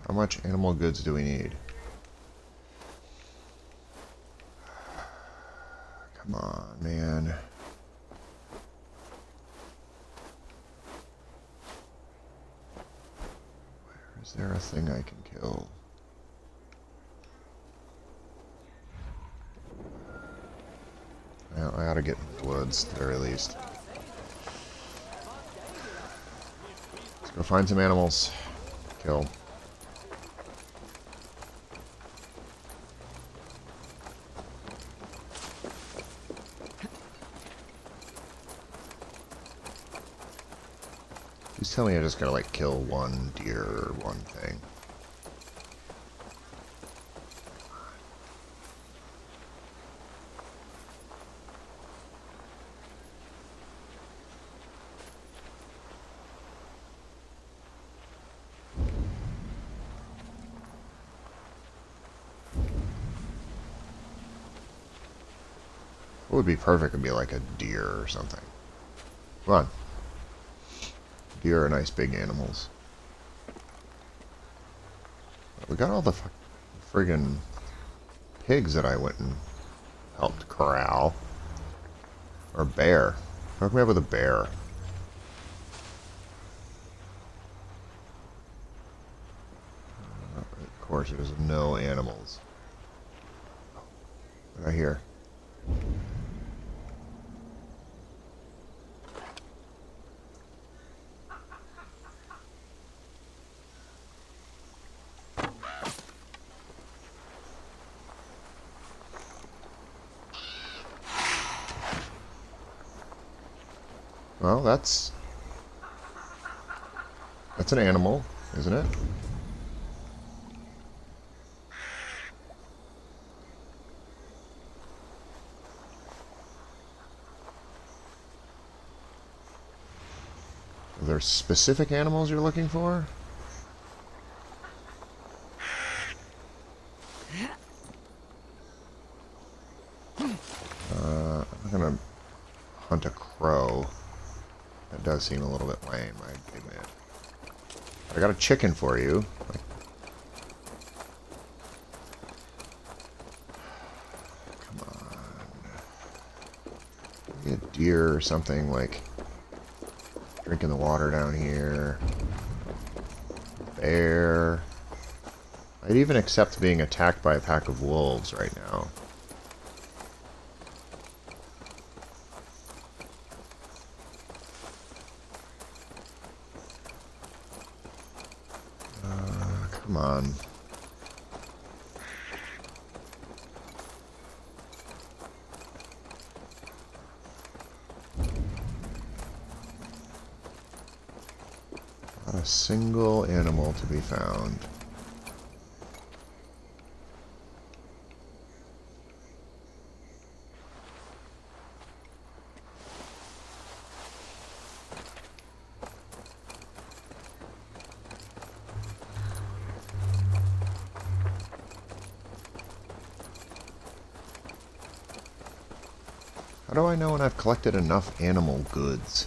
How much animal goods do we need? Come on, man. Where is there a thing I can kill? Well, I ought to get in the woods at the very least. Let's go find some animals. Kill. Please tell me I just gotta like kill one deer or one thing. What would be perfect would be like a deer or something. Come on. Deer are nice big animals. We got all the friggin' pigs that I went and helped corral. Or bear. How come we have with a bear? Of course, there's no animals. What I hear? Well, that's an animal, isn't it? Are there specific animals you're looking for? I'm gonna hunt a crow. That does seem a little bit lame, I admit. I got a chicken for you. Come on. Maybe a deer or something, like drinking the water down here. Bear. I'd even accept being attacked by a pack of wolves right now. Come on. Not a single animal to be found. How do I know when I've collected enough animal goods?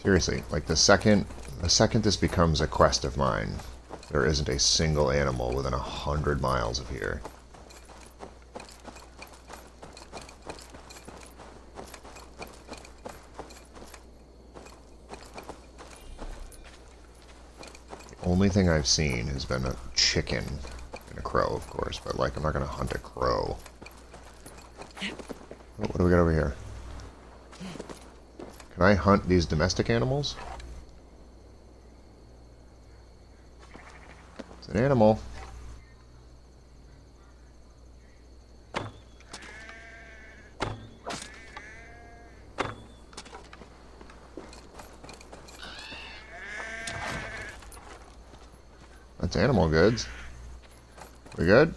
Seriously, like the second this becomes a quest of mine, there isn't a single animal within 100 miles of here. Only thing I've seen has been a chicken and a crow, of course, but like I'm not gonna hunt a crow. Oh, what do we got over here? Can I hunt these domestic animals? It's an animal. That's animal goods. We good?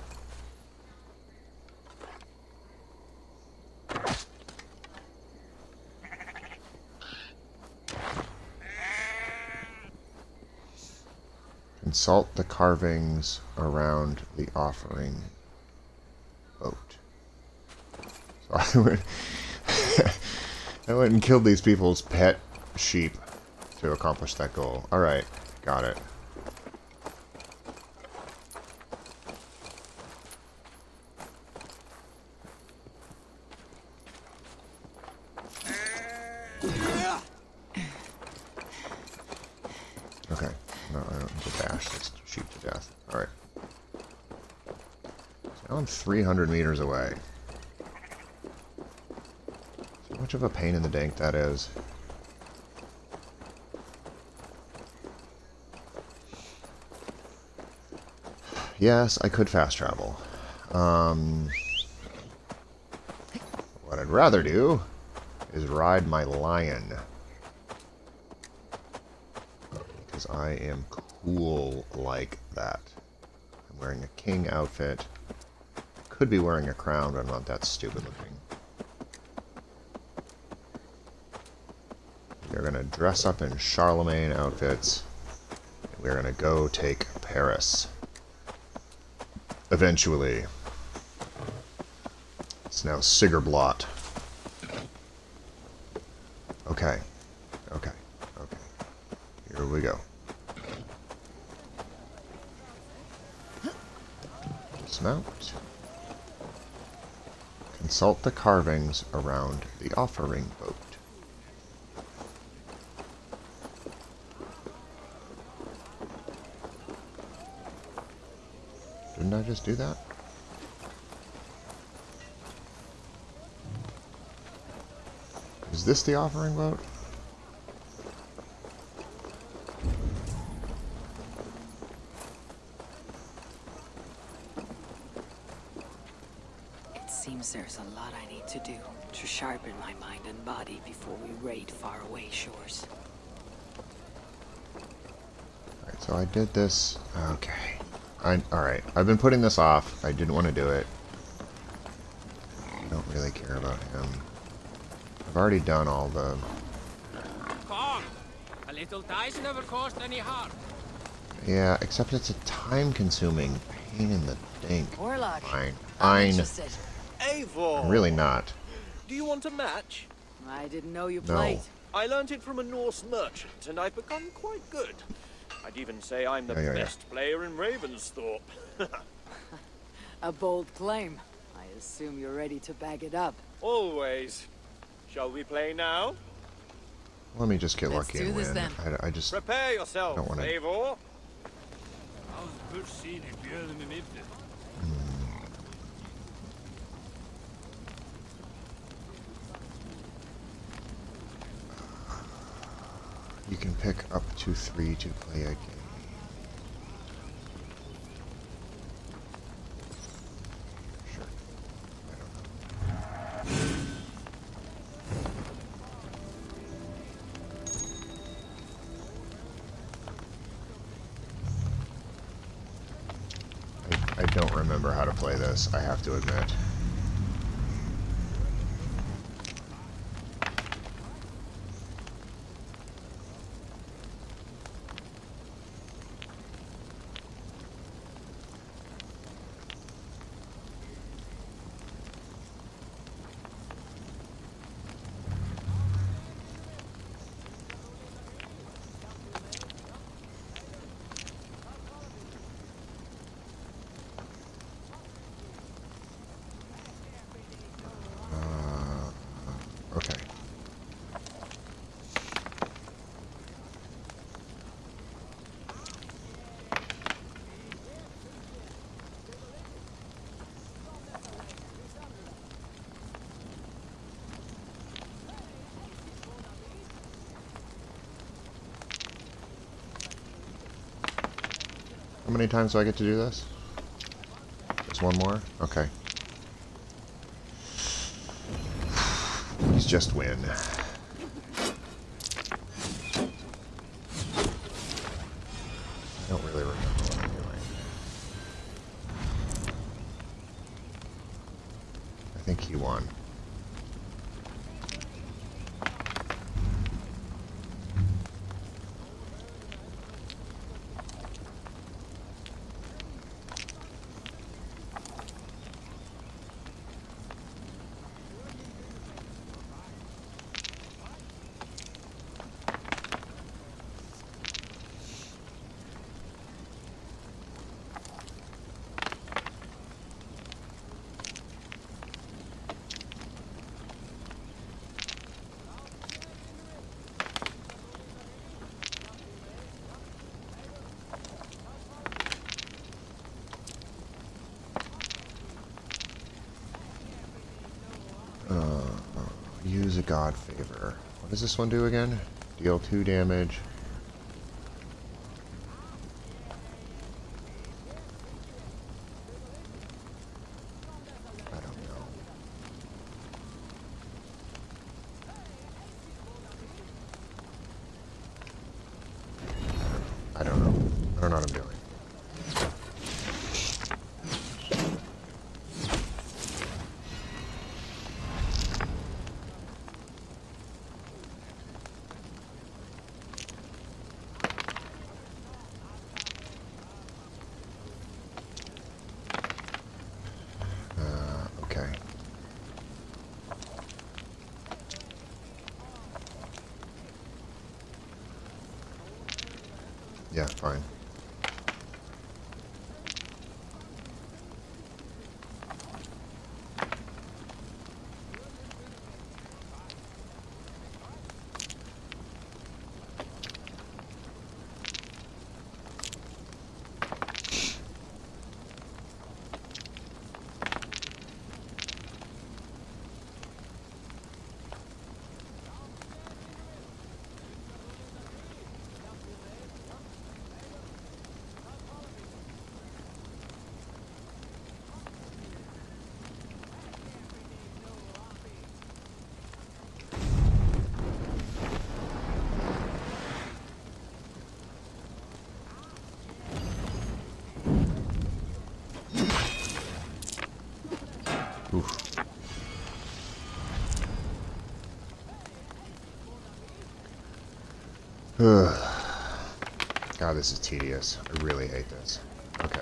Consult the carvings around the offering boat. So I went and killed these people's pet sheep to accomplish that goal. Alright, got it. Okay, no, I don't need to bash this sheep to death. Alright. So now I'm 300 meters away. How much of a pain in the dank that is. Yes, I could fast travel. What I'd rather do is ride my lion. Because I am cool like that. I'm wearing a king outfit. Could be wearing a crown, but I'm not that stupid looking. We're going to dress up in Charlemagne outfits. We're going to go take Paris. Eventually. It's now Sigrblot. Okay. Okay. Okay. Here we go. Dismount. Consult the carvings around the offering boat. Didn't I just do that? Is this the offering boat? It seems there's a lot I need to do to sharpen my mind and body before we raid faraway shores. Alright, so I did this. Okay. Alright, I've been putting this off. I didn't want to do it. I don't really care about him. I've already done all the... Come! A little dice never caused any harm. Yeah, except it's a time-consuming pain in the dink. Warlock. Fine. I'm Fine. interested. Eivor! I'm really not. Do you want a match? I didn't know you No. played. I learned it from a Norse merchant, and I've become quite good. I'd even say I'm the Yeah. best player in Ravensthorpe. A bold claim. I assume you're ready to back it up. Always. Shall we play now? Let me just get Let's lucky do and this win. then. I just... Prepare yourself, Don't wanna- Eivor. You can pick up to 3 to play a game. Sure. I don't know. I don't remember how to play this, I have to admit. Okay. How many times do I get to do this? Just one more? Okay. Please just win. I don't really remember what I'm doing. I think he won. Use a god favor. What does this one do again? Deal 2 damage. I don't know. I don't know. I don't know what I'm doing. Okay. Yeah, fine. Oof. God, this is tedious. I really hate this. Okay.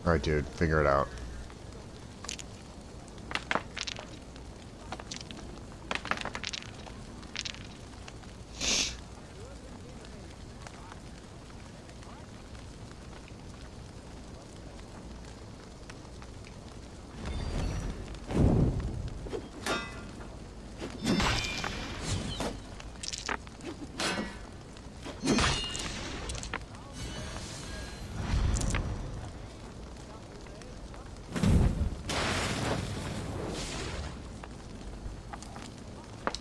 Alright, dude, figure it out.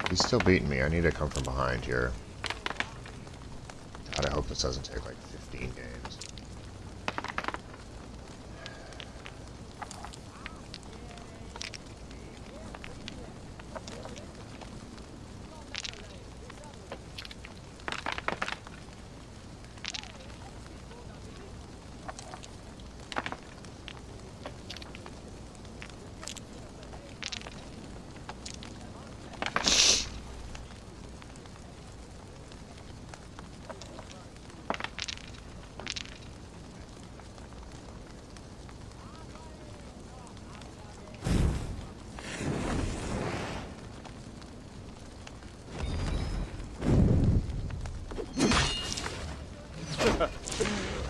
He's still beating me. I need to come from behind here. God, I hope this doesn't take like 15 games.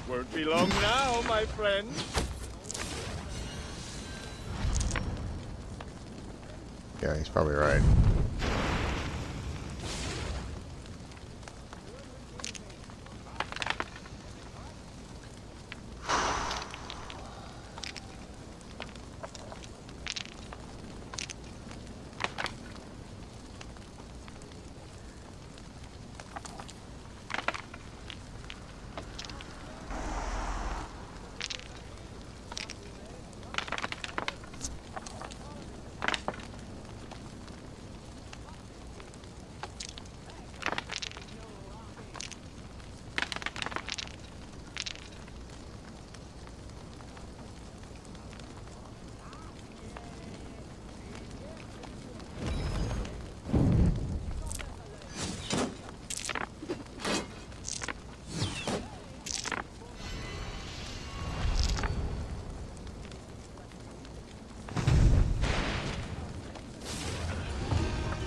Won't be long now, my friend. Yeah, he's probably right.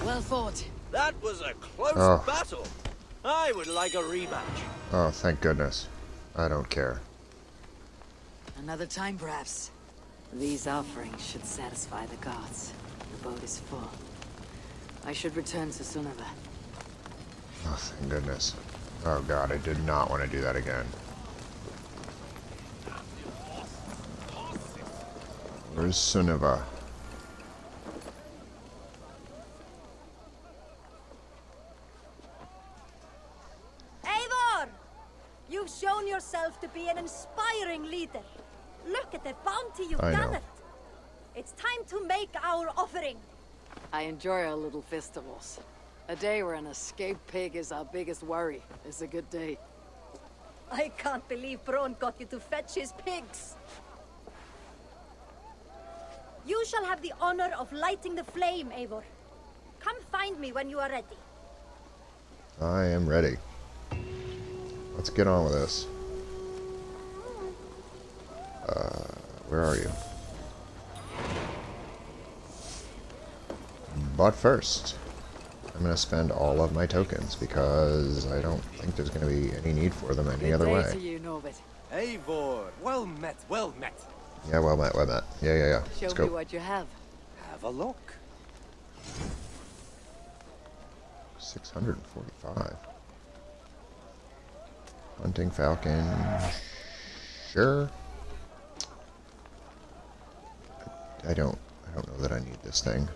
Well fought. That was a close battle. I would like a rematch. Oh, thank goodness. I don't care. Another time, perhaps. These offerings should satisfy the gods. The boat is full. I should return to Sunava. Oh, thank goodness. Oh god, I did not want to do that again. Where's Sunava? Eivor! You've shown yourself to be an inspiring leader. Look at the bounty you've I know. gathered. It's time to make our offering. I enjoy our little festivals. A day where an escaped pig is our biggest worry is a good day. I can't believe Bron got you to fetch his pigs. You shall have the honor of lighting the flame, Eivor. Come find me when you are ready. I am ready. Let's get on with this. Where are you? But first, I'm going to spend all of my tokens because I don't think there's going to be any need for them any other Good day way. to you, Norbert. Eivor, well met, well met. Yeah, well met, well met. Yeah. Show Let's me go. what you have. Have a look. 645. Hunting falcon. Sure. I don't know that I need this thing.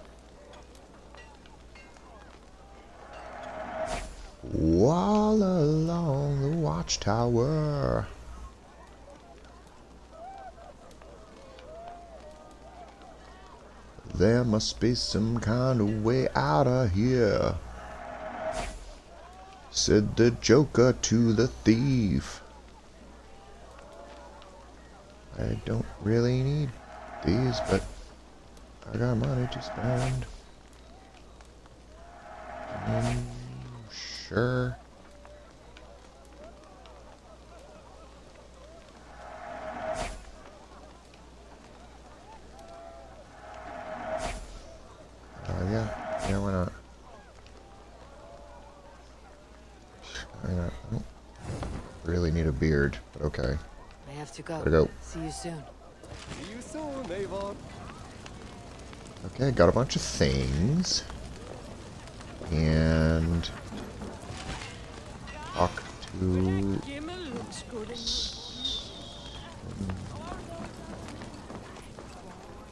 All along the watchtower. There must be some kind of way out of here, said the Joker to the thief. I don't really need these, but I got money to spend. Sure. Yeah, why not? I don't really need a beard, but okay. I have to go. Gotta go. See you soon. See you soon, Eivor. Okay, got a bunch of things. And talk to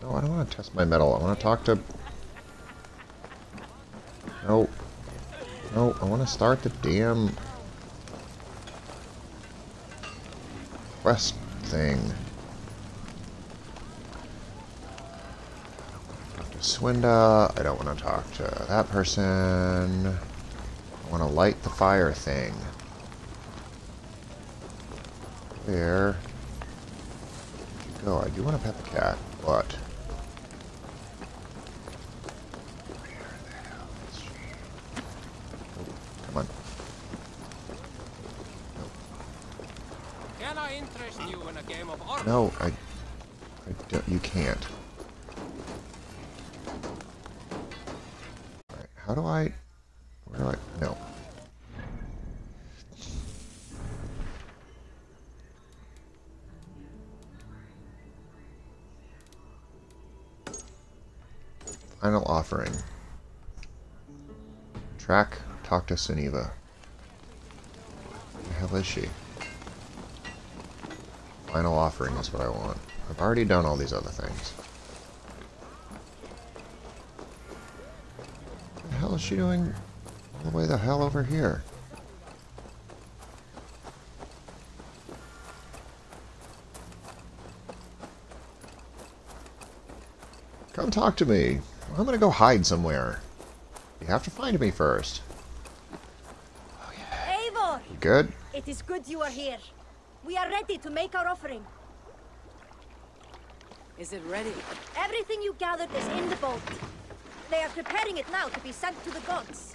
no, I don't want to test my metal. I want to talk to no, I want to start the damn quest thing. Talk to Swinda. I don't want to talk to that person. I want to light the fire thing. Where did you go? I do want to pet the cat, but where the hell is she? Oh, come on. Can I interest you in a game of arms? No, I don't, you can't. Alright, how do I, where do I, no. Final offering. Track, talk to Suneva. Where the hell is she? Final offering is what I want. I've already done all these other things. What the hell is she doing all the way the hell over here? Come talk to me. I'm gonna go hide somewhere. You have to find me first. Eivor! You good? It is good you are here. We are ready to make our offering. Is it ready? Everything you gathered is in the boat. They are preparing it now to be sent to the gods.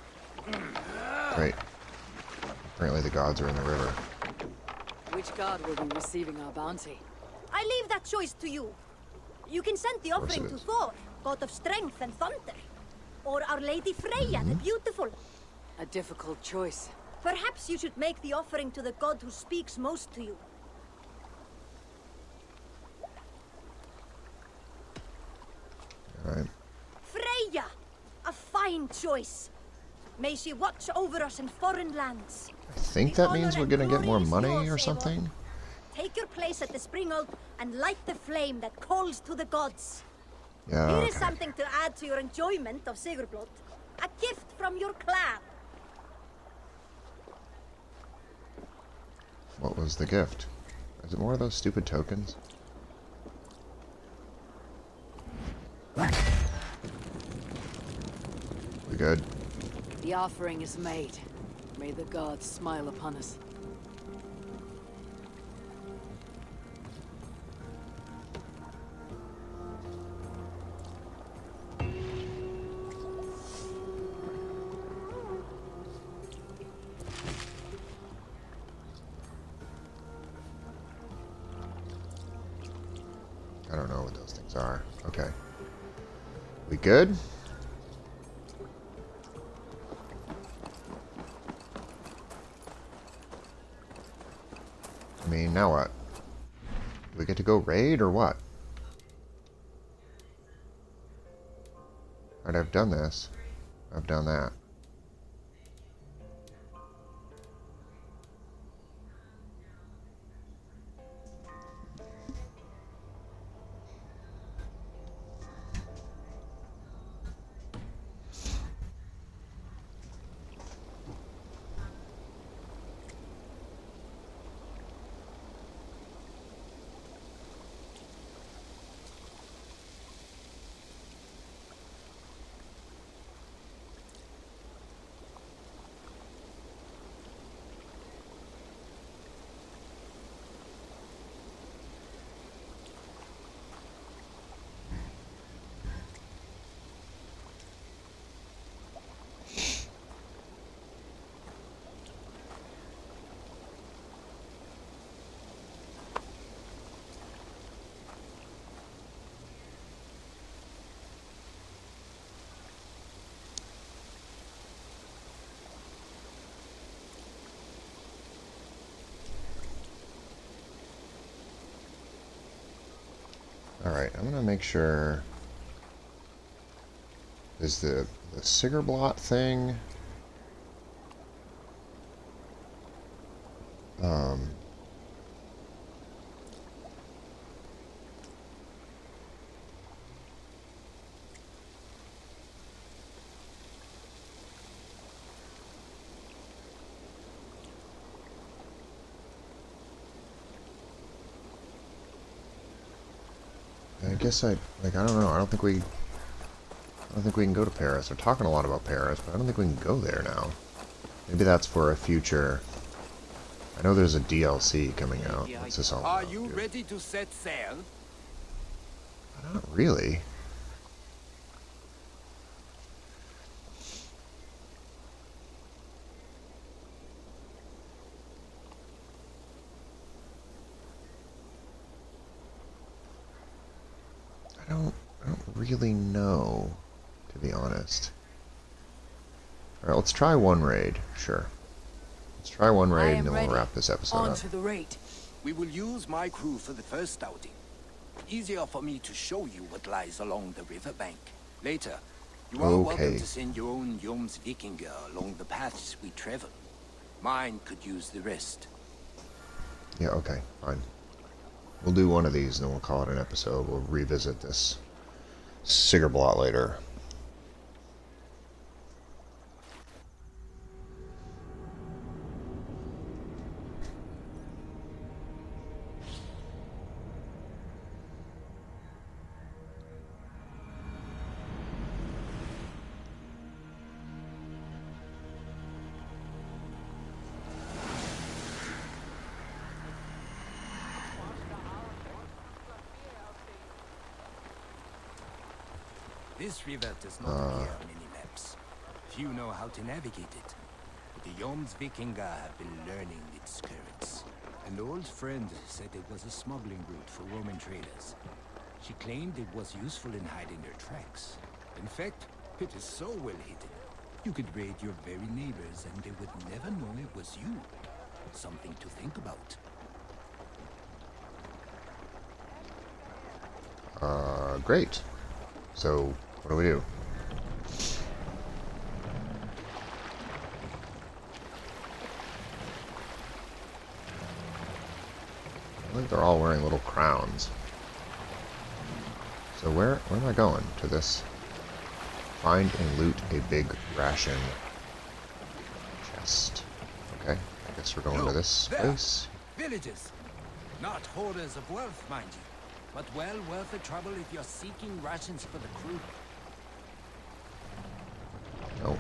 Great. Apparently the gods are in the river. Which god will be receiving our bounty? I leave that choice to you. You can send the course offering it to is. Thor, god of strength and thunder. Or Our Lady Freya, the beautiful. A difficult choice. Perhaps you should make the offering to the god who speaks most to you. Alright. Freya! A fine choice. May she watch over us in foreign lands. I think The that means honor we're gonna and get more glory is money yours, or Eivor. something. Take your place at the springald and light the flame that calls to the gods. Yeah, Here okay. is something to add to your enjoyment of Sigrblot. A gift from your clan. What was the gift? Is it more of those stupid tokens? We good? The offering is made. May the gods smile upon us. I don't know what those things are. Okay. We good? I mean, now what? Do we get to go raid or what? Alright, I've done this. I've done that. Alright, I'm gonna make sure. Is the Sigrblot thing? I guess I don't know. I don't think we can go to Paris. We're talking a lot about Paris, but I don't think we can go there now. Maybe that's for a future. I know there's a DLC coming out. What's this all Are about, you dude? ready to set sail? Not really. I don't really know, to be honest. Alright, let's try one raid. Sure. Let's try one I raid am and then we'll ready. wrap this episode On up. to the raid. We will use my crew for the first outing. Easier for me to show you what lies along the riverbank. Later, you are welcome Okay. to send your own Jomsvikinger along the paths we travel. Mine could use the rest. Yeah, okay, fine. We'll do one of these and then we'll call it an episode. We'll revisit this Sigrblot later. This river does not appear on any maps. Few know how to navigate it. But the Jomsvikinger have been learning its currents. An old friend said it was a smuggling route for Roman traders. She claimed it was useful in hiding their tracks. In fact, it is so well hidden You could raid your very neighbors and they would never know it was you. Something to think about. Great. So, what do we do? I think they're all wearing little crowns. So where am I going? To this? Find and loot a big ration chest. Okay, I guess we're going to this place. Villages. Not hoarders of wealth, mind you. But well worth the trouble if you're seeking rations for the crew. No.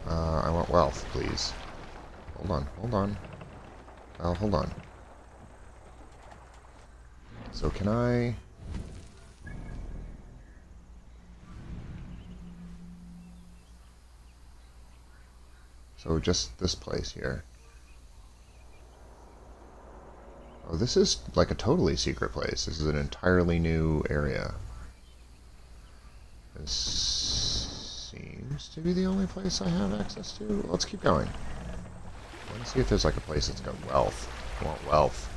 I want wealth, please. Hold on, hold on. Well, hold on. So can I... So just this place here. Oh, this is like a totally secret place. This is an entirely new area. This seems to be the only place I have access to. Let's keep going. Let's see if there's like a place that's got wealth. I want wealth.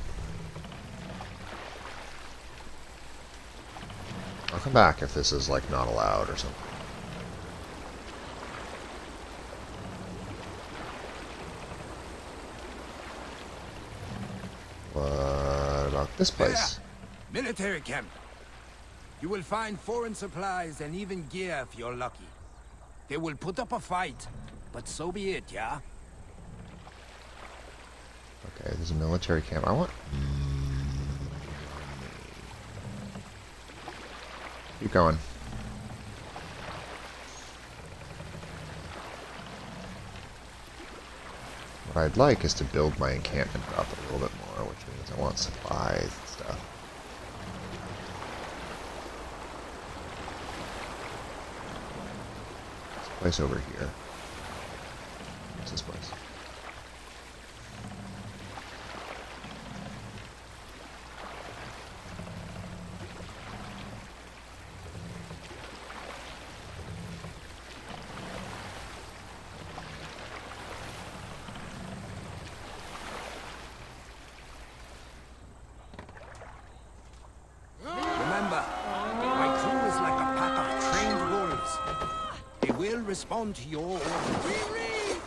I'll come back if this is like not allowed or something. What about this place? There. Military camp. You will find foreign supplies and even gear if you're lucky. They will put up a fight, but so be it, yeah? Okay, there's a military camp. I want... Keep going. What I'd like is to build my encampment up a little bit more, which means I want supplies and stuff. There's a place over here. What's this place? Respond to your orders.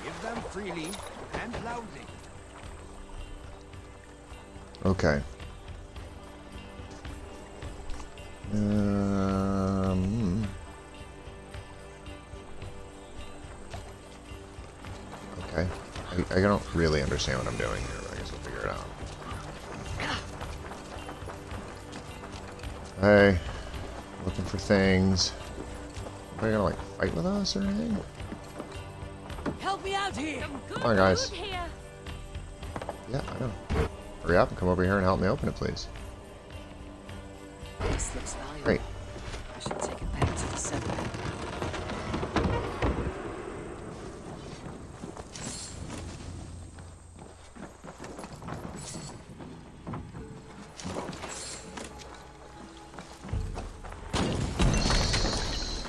Give them freely and loudly. Okay. Okay. I don't really understand what I'm doing here, but I guess I'll figure it out. Hey. Looking for things. Are you gonna like fight with us or anything? Help me out here! Come on, guys. Yeah, I know. Hurry up and come over here and help me open it, please. This looks valuable. Great. I should take it back to the center.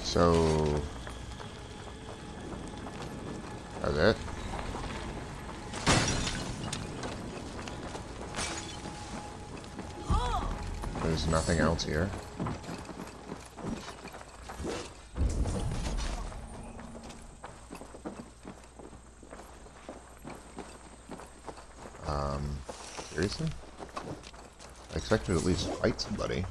So that's it. There's nothing else here. Seriously? I expected to at least fight somebody.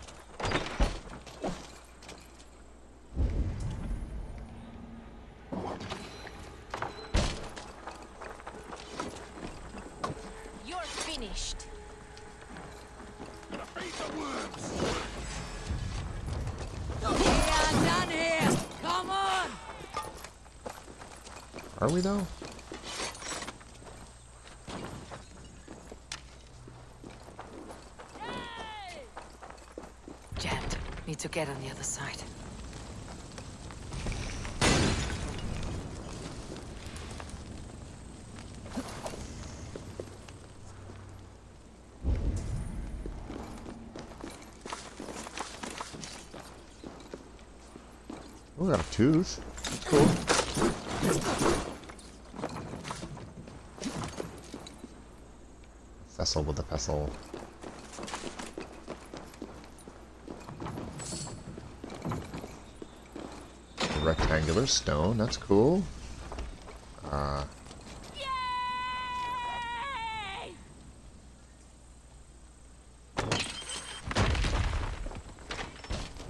Are we though? Jammed. Need to get on the other side. Oh, we got a tooth. That's cool. Vessel with a pestle. A rectangular stone, that's cool. I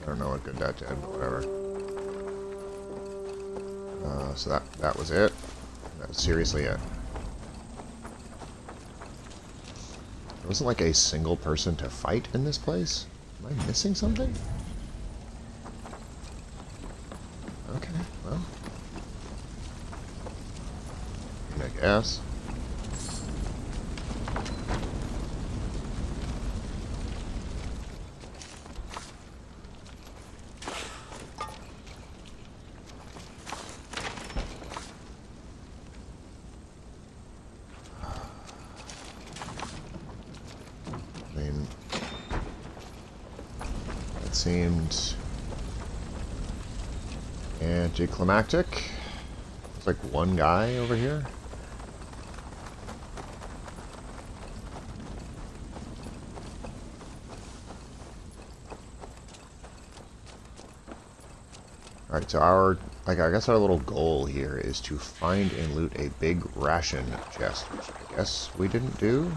don't know what good that did, but whatever. So that was it. That was seriously it. There wasn't like a single person to fight in this place? Am I missing something? Okay, well. I guess. Seemed anticlimactic. There's like one guy over here. Alright, so I guess our little goal here is to find and loot a big ration chest, which I guess we didn't do.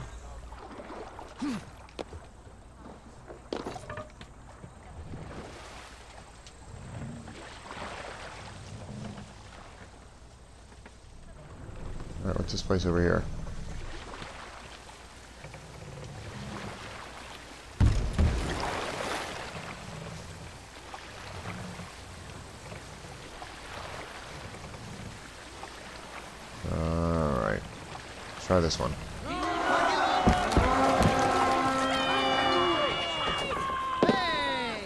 Alright, what's this place over here? Alright. Let's try this one. Hey!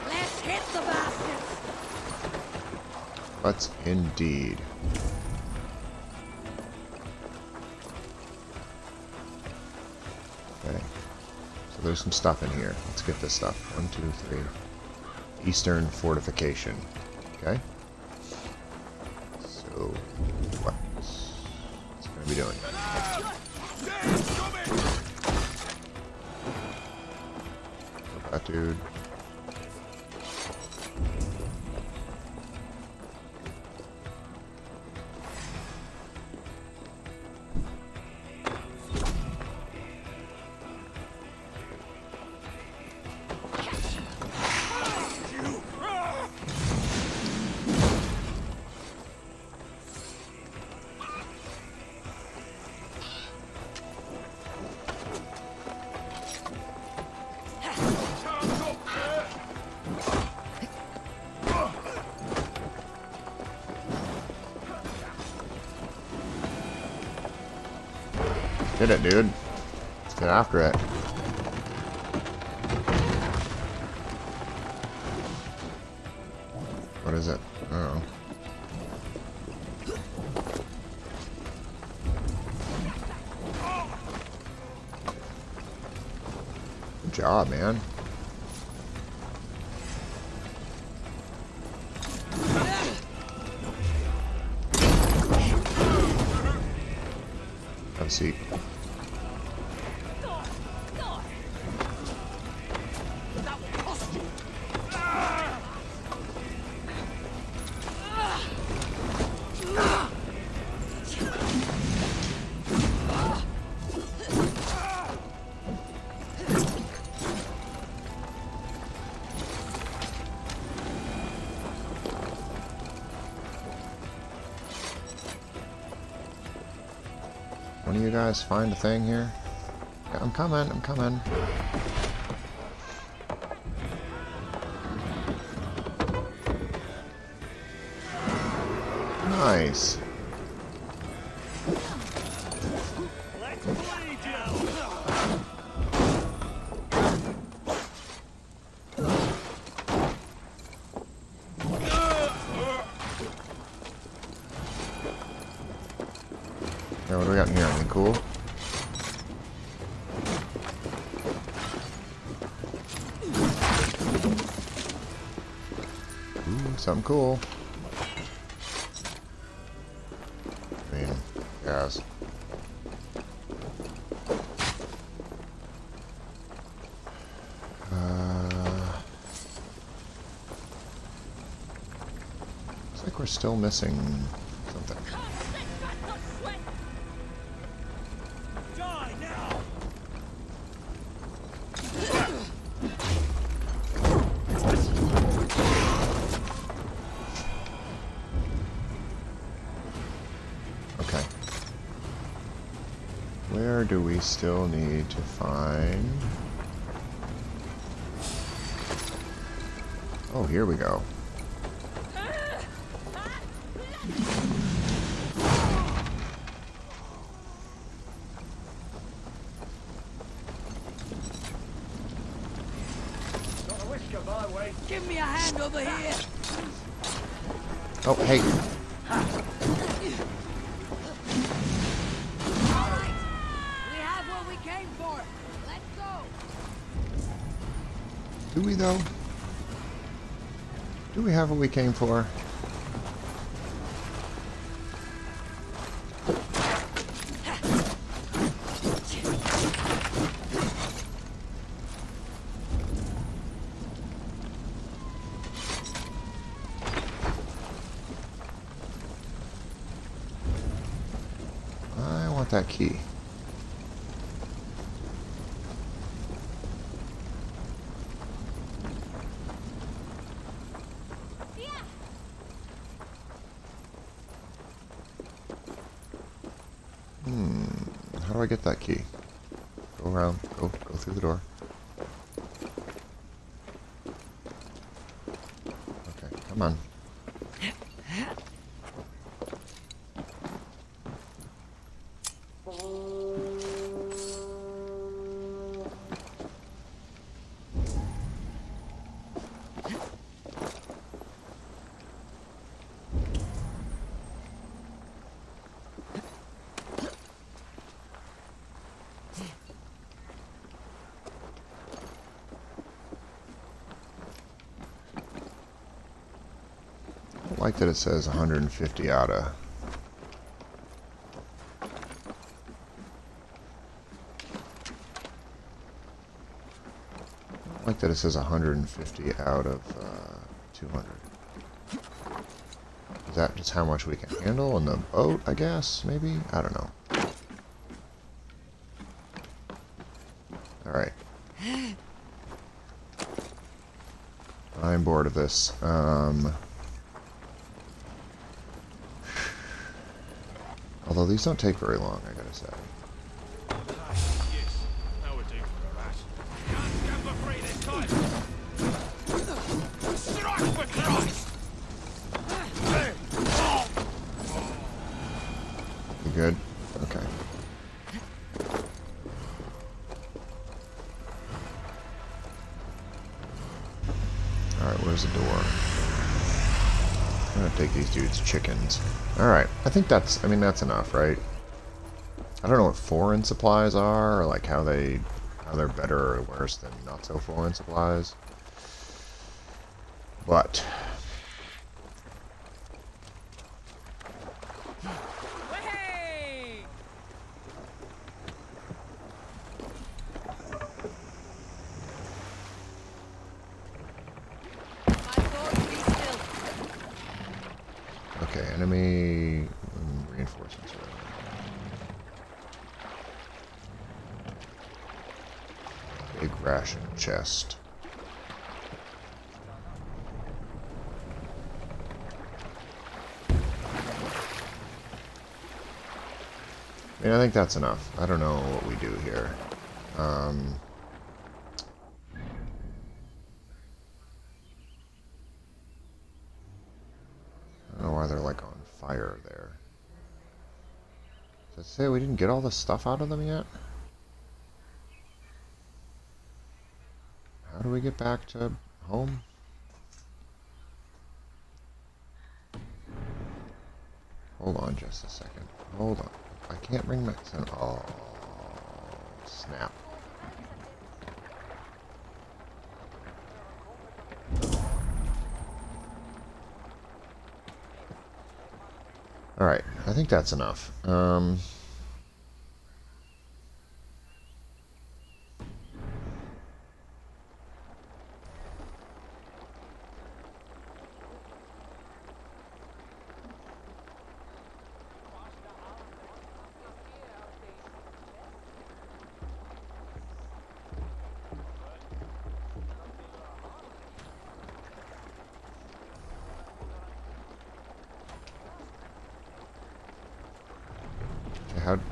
Let's hit the bastards! Let's indeed. Okay. So there's some stuff in here. Let's get this stuff. 1, 2, 3. Eastern fortification. Okay. So what's it gonna be doing? That dude. Get it, dude. Let's get after it. What is it? I don't know. Good job, man. Have a seat. One of you guys find a thing here? Yeah, I'm coming, I'm coming. Nice. Yeah, what do we got in here? Anything cool? Ooh, something cool. Looks like we're still missing something. Die now! Okay. Where do we still need to find... Oh, here we go. Give me a hand over here! Oh, hey. Alright! We have what we came for! Let's go! Do we, though? Do we have what we came for? I want that key. How do I get that key? Go around. Go through the door. Okay, come on. I like that it says 150 out of. I like that it says 150 out of 200. Is that just how much we can handle in the boat, I guess? Maybe? I don't know. Alright. I'm bored of this. Although these don't take very long, I gotta say. Yes, now we're doing for that. Can't gamble free this time! Strike for Christ! You good? Okay. Alright, where's the door? I'm gonna take these dudes' chickens. Alright, I think that's, I mean, that's enough, right? I don't know what foreign supplies are, or like how they're better or worse than not so foreign supplies. But okay, enemy reinforcements. Big ration chest. I mean, I think that's enough. I don't know what we do here. I don't know why they're like on fire there. Does it say we didn't get all the stuff out of them yet? How do we get back to home? Hold on just a second. Hold on. I can't bring my son. Oh, snap. Alright, I think that's enough.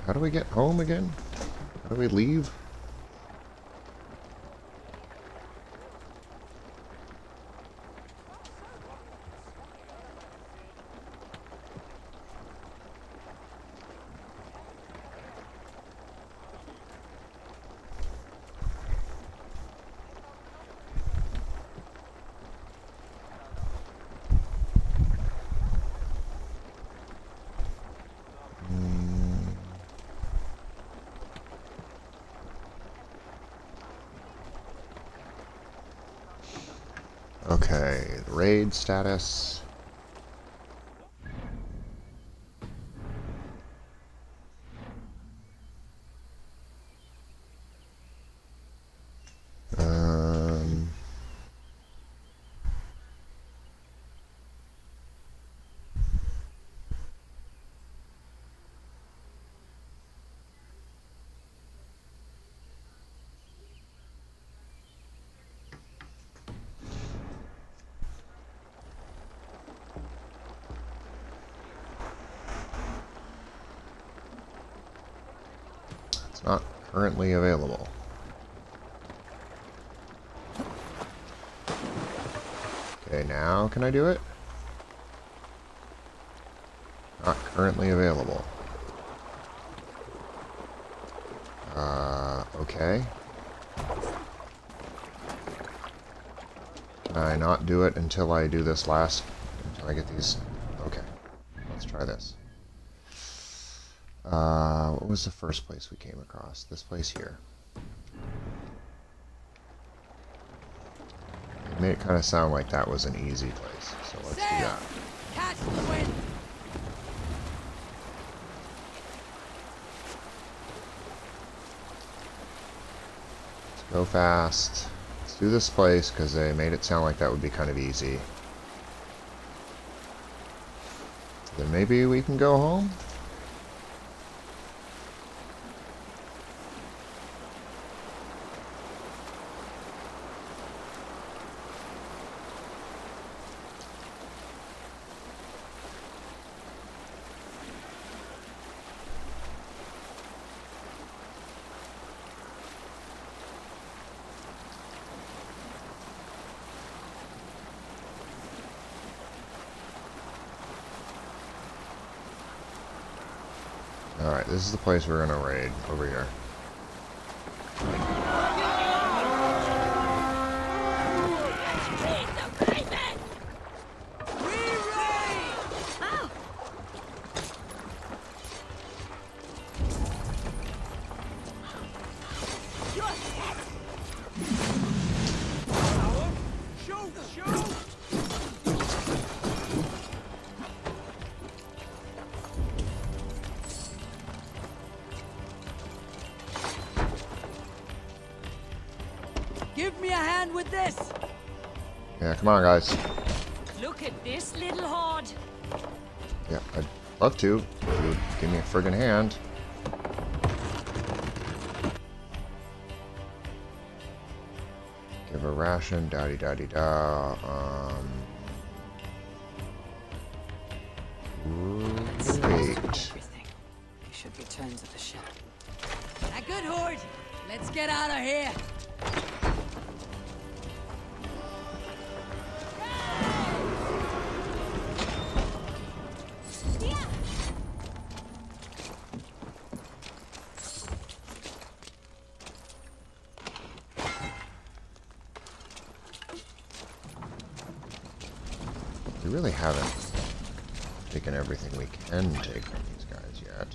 how do we get home again? How do we leave? Okay, raid status. It's not currently available. Okay, now can I do it? Not currently available. Okay. Can I not do it until I do this last... until I get these... Okay. Let's try this. What was the first place we came across? This place here. It made it kind of sound like that was an easy place, so let's do that. Catch the wind! Let's go fast. Let's do this place, because they made it sound like that would be kind of easy. Then maybe we can go home? Alright, this is the place we're gonna raid, over here. Give me a hand with this! Yeah, come on, guys. Look at this little horde. Yeah, I'd love to. If you would give me a friggin' hand. Give a ration, da-di-da-di-da. Great. Everything. We should return to the ship. A good horde! Let's get out of here! We really haven't taken everything we can take from these guys yet.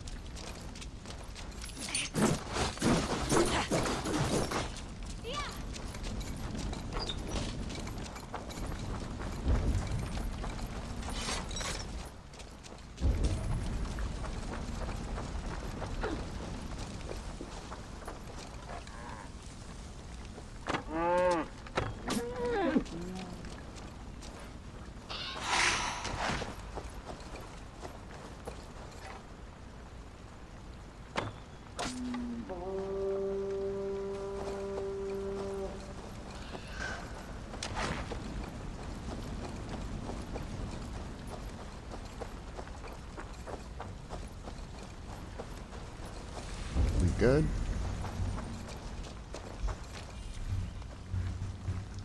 good.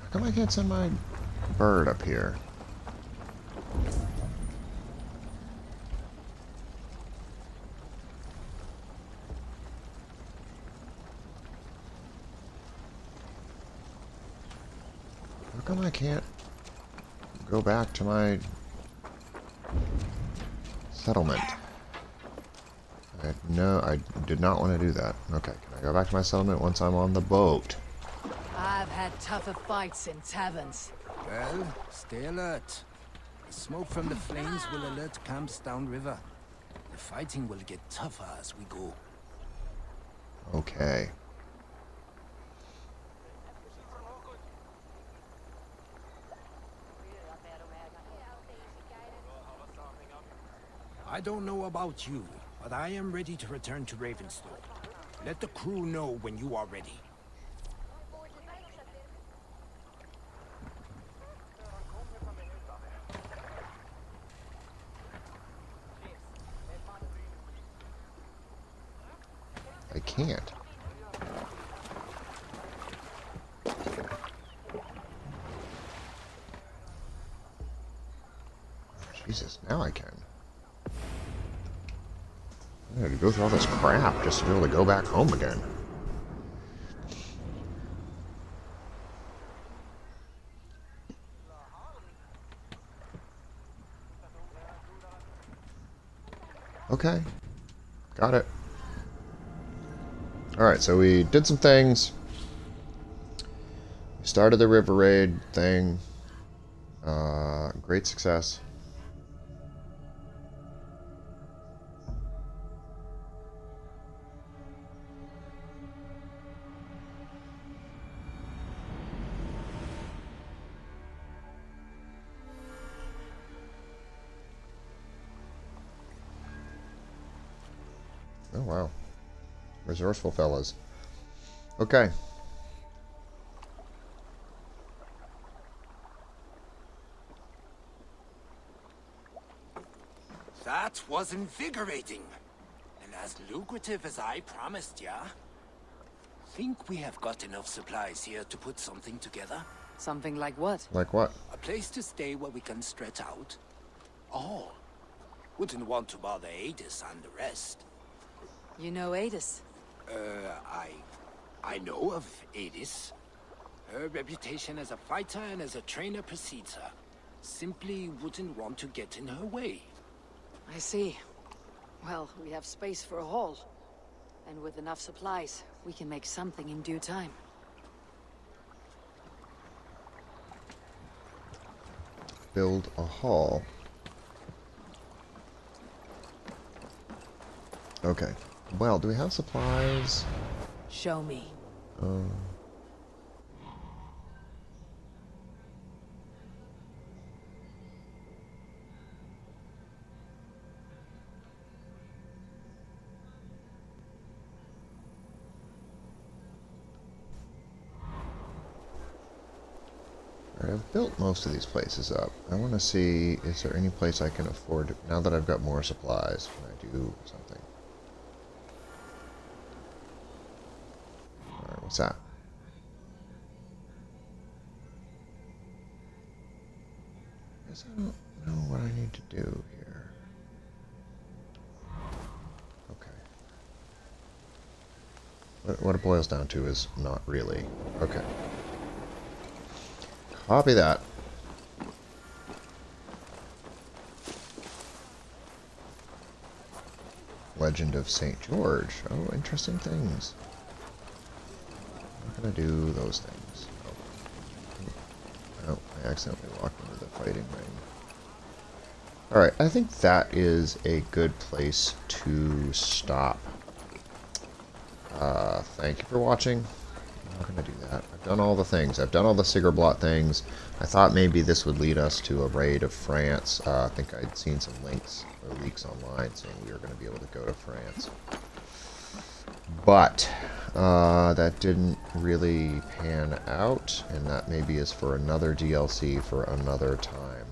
How come I can't send my bird up here? How come I can't go back to my settlement? I did not want to do that. Okay, can I go back to my settlement once I'm on the boat? I've had tougher fights in taverns. Well, stay alert. The smoke from the flames will alert camps downriver. The fighting will get tougher as we go. Okay. I don't know about you, but I am ready to return to Ravenstone. Let the crew know when you are ready. I can't. Jesus, now I can. I had to go through all this crap just to be able to go back home again. Okay. Got it. Alright, so we did some things. We started the river raid thing. Great success. Oh, wow. Resourceful fellas. Okay. That was invigorating. And as lucrative as I promised ya. Think we have got enough supplies here to put something together? Something like what? Like what? A place to stay where we can stretch out. Oh. Wouldn't want to bother Adis and the rest. You know Adis? I know of Adis. Her reputation as a fighter and as a trainer precedes her. Simply wouldn't want to get in her way. I see. Well, we have space for a hall. And with enough supplies, we can make something in due time. Build a hall. Okay. Well, do we have supplies? Show me. Alright, I've built most of these places up. I want to see, is there any place I can afford to, now that I've got more supplies, can I do something? Alright, what's that? I guess I don't know what I need to do here. Okay. What it boils down to is not really. Okay. Copy that. Legend of St. George. Oh, interesting things. I'm not gonna do those things. Oh, I accidentally walked into the fighting ring. Alright, I think that is a good place to stop. Thank you for watching. I'm not going to do that. I've done all the things. I've done all the Sigrblot things. I thought maybe this would lead us to a raid of France. I think I'd seen some links or leaks online saying we were going to be able to go to France. But that didn't really pan out, and that maybe is for another DLC for another time.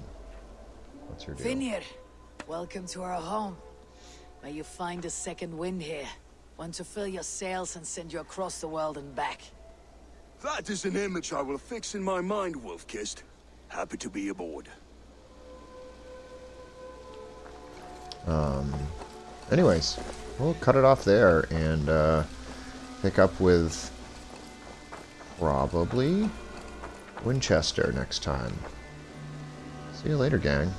What's your deal? Vinir, welcome to our home. May you find a second wind here. One to fill your sails and send you across the world and back. That is an image I will fix in my mind, Wolf-Kissed. Happy to be aboard. Anyways, we'll cut it off there and pick up with probably Winchester next time. See you later, gang.